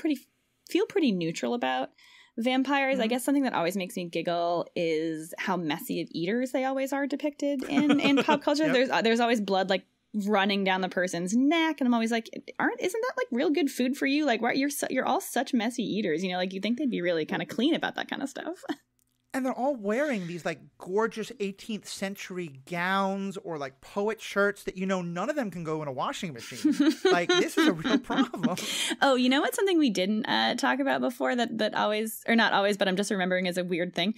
feel pretty neutral about vampires. I guess something that always makes me giggle is how messy of eaters they always are depicted in pop culture. Yep. There's always blood like running down the person's neck, and I'm always like, isn't that like real good food for you? Like, why you're all such messy eaters, you know? Like you'd think they'd be really kind of clean about that kind of stuff. And they're all wearing these like gorgeous 18th century gowns or like poet shirts that, you know, none of them can go in a washing machine. Like this is a real problem. Oh, you know what? Something we didn't talk about before that always, or not always, but I'm just remembering as a weird thing.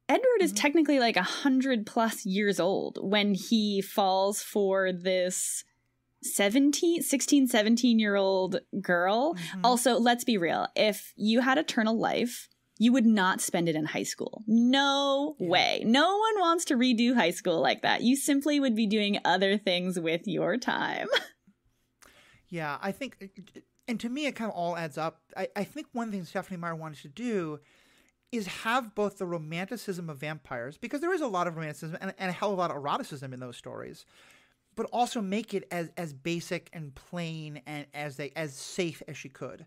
Edward is technically like 100+ years old when he falls for this 17-year-old girl. Also, let's be real. If you had eternal life, you would not spend it in high school. No way. No one wants to redo high school like that. You simply would be doing other things with your time. Yeah, I think, and to me, it kind of all adds up. I think one thing Stephanie Meyer wanted to do is have both the romanticism of vampires, because there is a lot of romanticism and a hell of a lot of eroticism in those stories, but also make it as basic and plain and as safe as she could.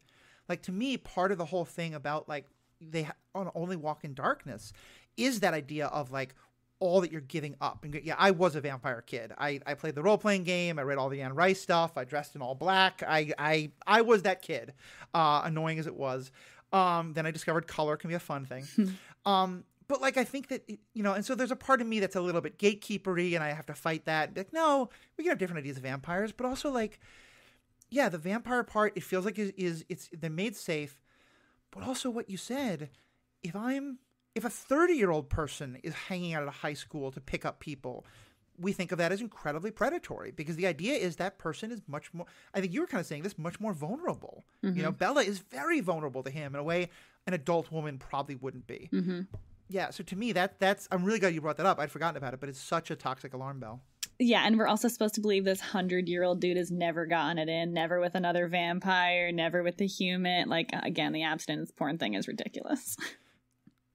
Like, to me, part of the whole thing about like they only walk in darkness is that idea of like all that you're giving up. And yeah, I was a vampire kid. I played the role-playing game. I read all the Anne Rice stuff. I dressed in all black. I was that kid, annoying as it was. Then I discovered color can be a fun thing. But like, I think that, you know, and so there's a part of me that's a little bit gatekeepery and I have to fight that. Like, no, we can have different ideas of vampires, but also like, yeah, the vampire part, it feels like they're made safe. But also what you said, if a 30-year-old person is hanging out at a high school to pick up people, we think of that as incredibly predatory, because the idea is that person is much more, I think you were kind of saying this, much more vulnerable. You know, Bella is very vulnerable to him in a way an adult woman probably wouldn't be. Yeah, so to me, that's I'm really glad you brought that up. I'd forgotten about it, but it's such a toxic alarm bell. Yeah, and we're also supposed to believe this 100-year-old dude has never gotten it in, never with another vampire, never with a human. Like, again, the abstinence porn thing is ridiculous.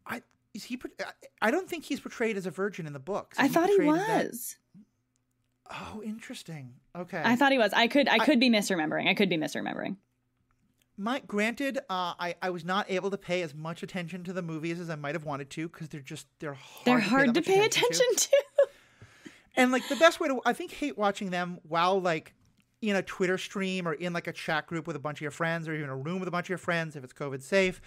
I don't think he's portrayed as a virgin in the books. I thought he was. Oh, interesting. Okay. I thought he was. I could be misremembering. Granted, I was not able to pay as much attention to the movies as I might have wanted to because they're hard to pay attention to. And like the best way to, I think, hate watching them while like in a Twitter stream or in like a chat group with a bunch of your friends or even a room with a bunch of your friends if it's COVID safe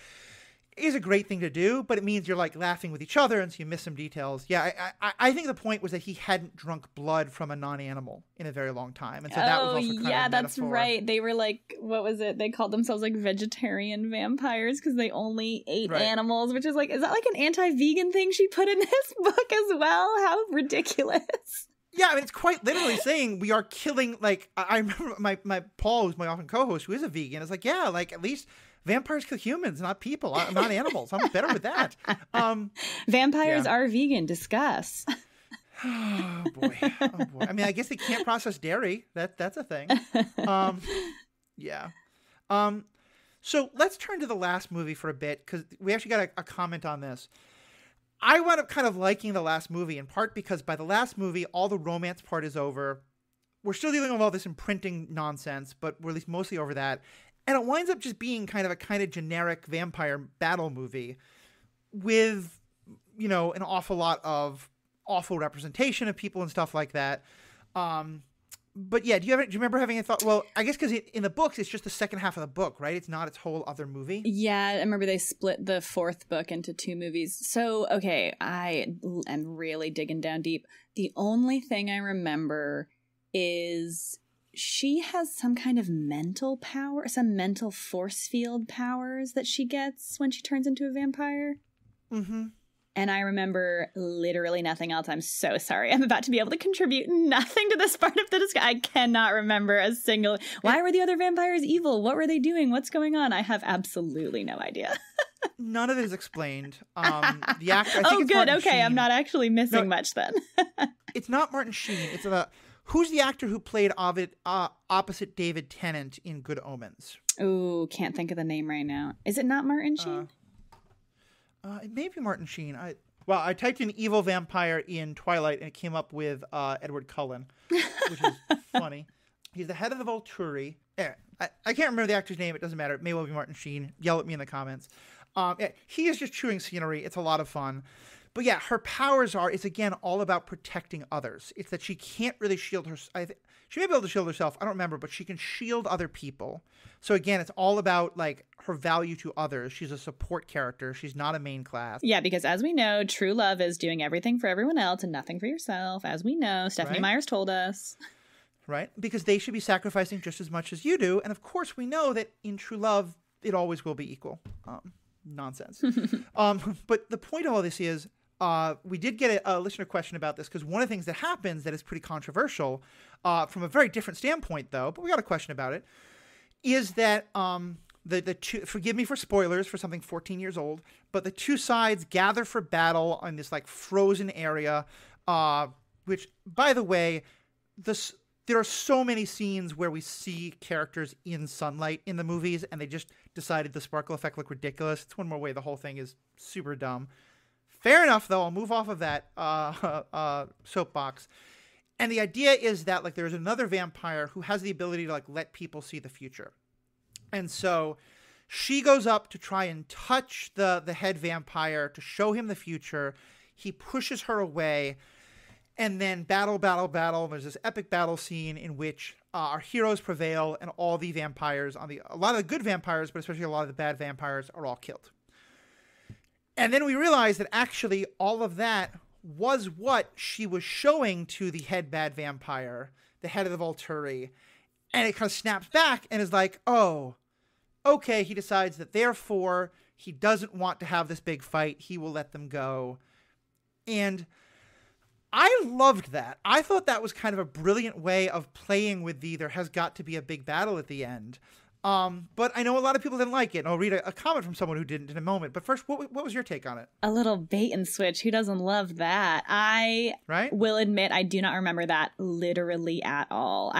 is a great thing to do, but it means you're like laughing with each other and so you miss some details. Yeah, I think the point was that he hadn't drunk blood from a non-animal in a very long time. And so that was also kind of a that's metaphor. Right. They were like, what was it? They called themselves like vegetarian vampires because they only ate animals, which is like, is that like an anti-vegan thing she put in this book as well? How ridiculous. Yeah, I mean, it's quite literally saying we are killing, like, I remember my Paul, who's my often co-host, who is a vegan, is like, yeah, like, at least vampires kill humans, not people, not animals. I'm better with that. Vampires are vegan. Discuss. Oh, boy. I mean, I guess they can't process dairy. That's a thing. Yeah. So let's turn to the last movie for a bit, because we actually got a comment on this. I wound up kind of liking the last movie, in part because by the last movie, all the romance part is over. We're still dealing with all this imprinting nonsense, but we're at least mostly over that. And it winds up just being kind of generic vampire battle movie with, you know, an awful lot of awful representation of people and stuff like that. But yeah, do you remember having a thought? Well, I guess because in the books, it's just the second half of the book, right? It's not its whole other movie. Yeah, I remember they split the fourth book into 2 movies. So, okay, I am really digging down deep. The only thing I remember is she has some kind of mental power, some mental force field powers that she gets when she turns into a vampire. Mm-hmm. And I remember literally nothing else. I'm so sorry. I'm about to be able to contribute nothing to this part of the discussion. I cannot remember a single... Why were the other vampires evil? What were they doing? What's going on? I have absolutely no idea. None of it is explained. The actor... I think oh, it's good. Martin Okay, Sheen. I'm not actually missing much then. It's not Martin Sheen. It's who's the actor who played opposite David Tennant in Good Omens? Ooh, can't think of the name right now. Is it not Martin Sheen? It may be Martin Sheen. I typed in evil vampire in Twilight and it came up with Edward Cullen, which is funny. He's the head of the Volturi. Yeah, I can't remember the actor's name. It doesn't matter. It may well be Martin Sheen. Yell at me in the comments. He is just chewing scenery. It's a lot of fun. But yeah, her powers it's again all about protecting others. It's that she can't really shield her. She may be able to shield herself. I don't remember, but she can shield other people. So again, it's all about like her value to others. She's a support character. She's not a main class. Yeah, because as we know, true love is doing everything for everyone else and nothing for yourself. As we know, Stephanie Meyer's told us. Right? Because they should be sacrificing just as much as you do. And of course, we know that in true love, it always will be equal. Nonsense. But the point of all this is, we did get a listener question about this because one of the things that happens that is pretty controversial from a very different standpoint, though, but we got a question about it, is that the two, forgive me for spoilers for something 14 years old, but the two sides gather for battle on this like frozen area, which, by the way, there are so many scenes where we see characters in sunlight in the movies and they just decided the sparkle effect looked ridiculous. It's one more way the whole thing is super dumb. Fair enough, though. I'll move off of that soapbox. And the idea is that like there's another vampire who has the ability to like let people see the future. And so she goes up to try and touch the head vampire to show him the future. He pushes her away. And then battle. There's this epic battle scene in which our heroes prevail and all the vampires a lot of the good vampires, but especially a lot of the bad vampires are all killed. And then we realize that actually all of that was what she was showing to the head bad vampire, the head of the Volturi. And it kind of snaps back and is like, oh, okay, he decides that therefore he doesn't want to have this big fight. He will let them go. And I loved that. I thought that was kind of a brilliant way of playing with there has got to be a big battle at the end. But I know a lot of people didn't like it, and I'll read a comment from someone who didn't in a moment. But first, what was your take on it? A little bait and switch. Who doesn't love that? I will admit I do not remember that literally at all.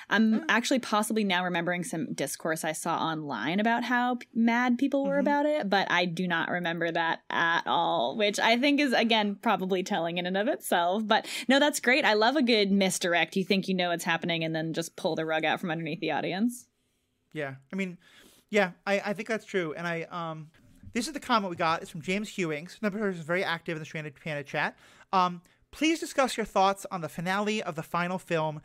I'm actually possibly now remembering some discourse I saw online about how mad people were about it, but I do not remember that at all, which I think is, again, probably telling in and of itself. But no, that's great. I love a good misdirect. You think you know what's happening and then just pull the rug out from underneath the audience. Yeah, I mean, yeah, I think that's true. And this is the comment we got. It's from James Hewings, another person who's very active in the Stranded Panda chat. Please discuss your thoughts on the finale of the final film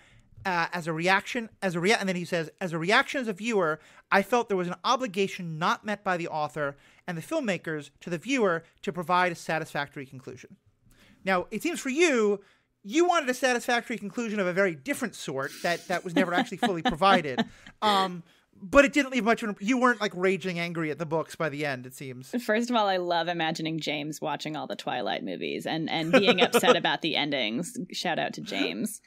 as a reaction. And then he says, as a reaction as a viewer, I felt there was an obligation not met by the author and the filmmakers to the viewer to provide a satisfactory conclusion. Now, it seems for you wanted a satisfactory conclusion of a very different sort that was never actually fully provided. But it didn't leave much of you weren't like raging angry at the books by the end, it seems. First of all, I love imagining James watching all the Twilight movies and being upset about the endings. Shout out to James.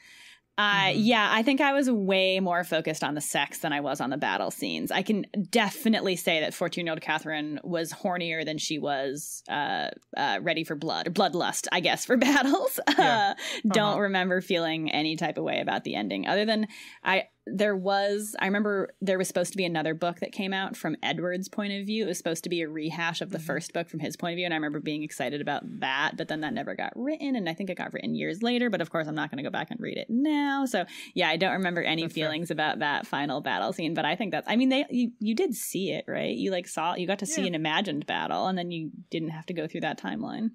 Yeah, I think I was way more focused on the sex than I was on the battle scenes. I can definitely say that 14-year-old Catherine was hornier than she was ready for bloodlust, I guess, for battles. Yeah. Don't remember feeling any type of way about the ending other than I remember there was supposed to be another book that came out from Edward's point of view. It was supposed to be a rehash of the first book from his point of view. And I remember being excited about that, but then that never got written. And I think it got written years later, but of course I'm not going to go back and read it now. So yeah, I don't remember any feelings about that final battle scene, but I think that's, I mean, you did see it, right? You you got to see an imagined battle and then you didn't have to go through that timeline.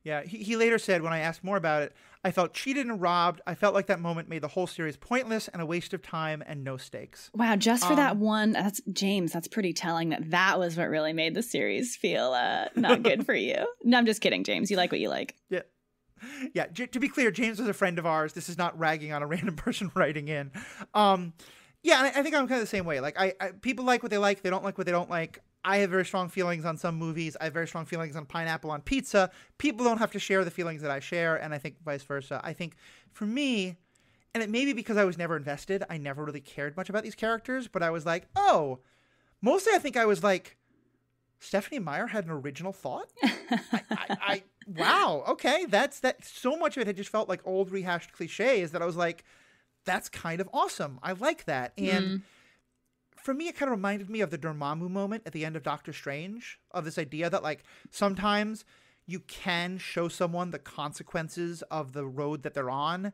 Yeah, he later said, when I asked more about it, I felt cheated and robbed. I felt like that moment made the whole series pointless and a waste of time and no stakes. Wow, just for that one, that's pretty telling that was what really made the series feel not good for you. No, I'm just kidding, James. You like what you like. Yeah. Yeah, to be clear, James is a friend of ours. This is not ragging on a random person writing in. Yeah, I think I'm kind of the same way. Like, I people like what they like. They don't like what they don't like. I have very strong feelings on some movies. I have very strong feelings on pineapple on pizza. People don't have to share the feelings that I share, and I think vice versa. I think for me, and it may be because I was never invested, I never really cared much about these characters, but I was like, oh, mostly I think I was like, Stephenie Meyer had an original thought? Wow, okay, that. So much of it had just felt like old rehashed cliches that I was like, that's kind of awesome. I like that. And for me, it kind of reminded me of the Dormammu moment at the end of Doctor Strange, of this idea that like sometimes you can show someone the consequences of the road that they're on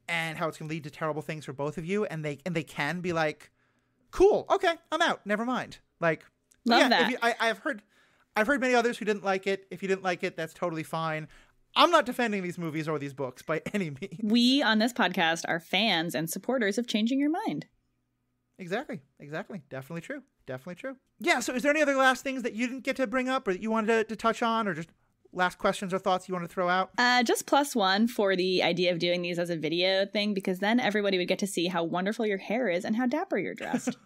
and how it's going to lead to terrible things for both of you. And they can be like, cool, okay, I'm out. Never mind. Like, love that. I've heard many others who didn't like it. If you didn't like it, that's totally fine. I'm not defending these movies or these books by any means. We on this podcast are fans and supporters of changing your mind. Exactly. Definitely true. Yeah, so is there any other last things that you didn't get to bring up or that you wanted to touch on, or just last questions or thoughts you want to throw out? Just +1 for the idea of doing these as a video thing, because then everybody would get to see how wonderful your hair is and how dapper you're dressed.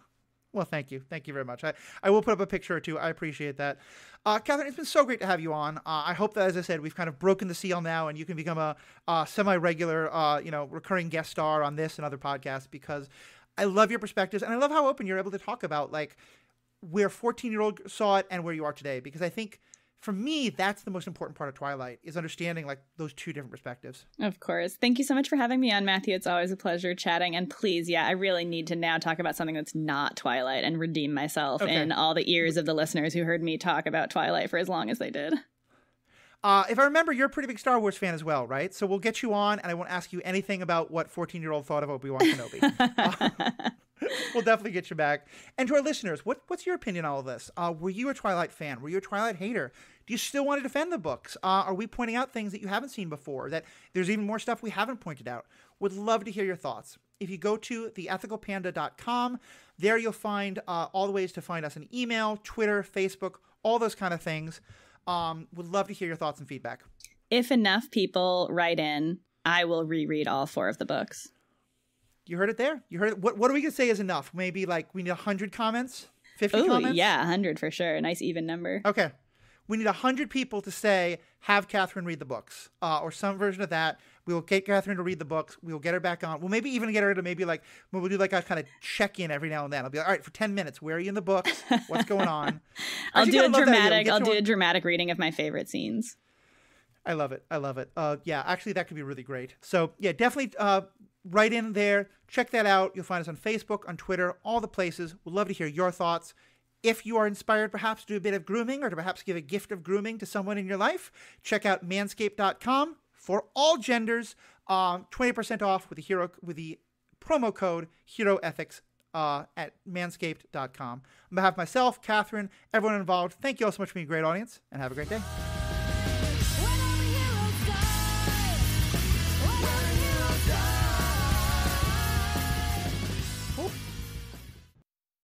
Well, thank you. Thank you very much. I will put up a picture or two. I appreciate that. Catherine, it's been so great to have you on. I hope that, as I said, we've kind of broken the seal now and you can become a semi-regular, recurring guest star on this and other podcasts, because I love your perspectives, and I love how open you're able to talk about like where 14-year-old saw it and where you are today. Because I think for me, that's the most important part of Twilight, is understanding like those two different perspectives. Of course. Thank you so much for having me on, Matthew. It's always a pleasure chatting. And please, I really need to now talk about something that's not Twilight and redeem myself in all the ears of the listeners who heard me talk about Twilight for as long as they did. If I remember, you're a pretty big Star Wars fan as well, right? So we'll get you on, and I won't ask you anything about what 14-year-old thought of Obi-Wan Kenobi. We'll definitely get you back. And to our listeners, what's your opinion on all of this? Were you a Twilight fan? Were you a Twilight hater? Do you still want to defend the books? Are we pointing out things that you haven't seen before, that there's even more stuff we haven't pointed out? Would love to hear your thoughts. If you go to theethicalpanda.com, there you'll find all the ways to find us an email, Twitter, Facebook, all those kind of things. Would love to hear your thoughts and feedback. If enough people write in, I will reread all 4 of the books. You heard it there. You heard it. What are we going to say is enough? Maybe like we need 100 comments? 50 comments? Yeah, 100 for sure. A nice even number. Okay. We need 100 people to say, have Catherine read the books, or some version of that. We will get Catherine to read the books. We will get her back on. We'll maybe even get her to we'll do like a kind of check-in every now and then. I'll be like, all right, for 10 minutes, where are you in the books? What's going on? I'll do a dramatic reading of my favorite scenes. I love it. Yeah, actually, that could be really great. So yeah, definitely write in there. Check that out. You'll find us on Facebook, on Twitter, all the places. We'd love to hear your thoughts. If you are inspired perhaps to do a bit of grooming or to perhaps give a gift of grooming to someone in your life, check out manscaped.com for all genders. 20% off with the promo code HeroEthics at manscaped.com. On behalf of myself, Catherine, everyone involved, thank you all so much for being a great audience, and have a great day.